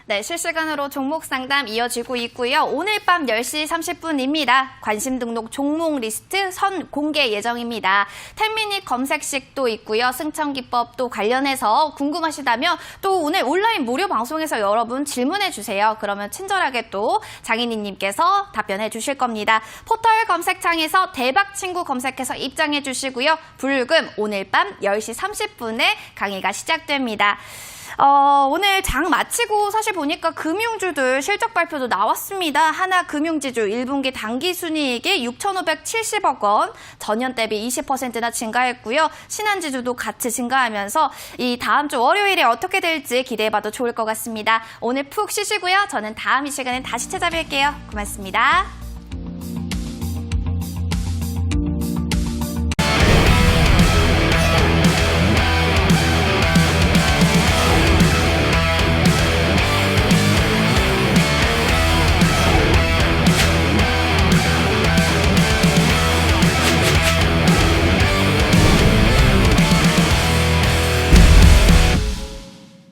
네, 실시간으로 종목 상담 이어지고 있고요. 오늘 밤 10시 30분입니다. 관심 등록 종목 리스트 선 공개 예정입니다. 텐미닛 검색식도 있고요. 승천기법도 관련해서 궁금하시다면 또 오늘 온라인 무료 방송에서 여러분 질문해 주세요. 그러면 친절하게 또 장인희님께서 답변해 주실 겁니다. 포털 검색창에서 대박친구 검색해서 입장해 주시고요. 불금 오늘 밤 10시 30분에 강의가 시작됩니다. 오늘 장 마치고 사실 보니까 금융주들 실적 발표도 나왔습니다. 하나금융지주 1분기 당기순이익이 6,570억 원, 전년 대비 20%나 증가했고요. 신한지주도 같이 증가하면서 이 다음 주 월요일에 어떻게 될지 기대해봐도 좋을 것 같습니다. 오늘 푹 쉬시고요. 저는 다음 이 시간에 다시 찾아뵐게요. 고맙습니다.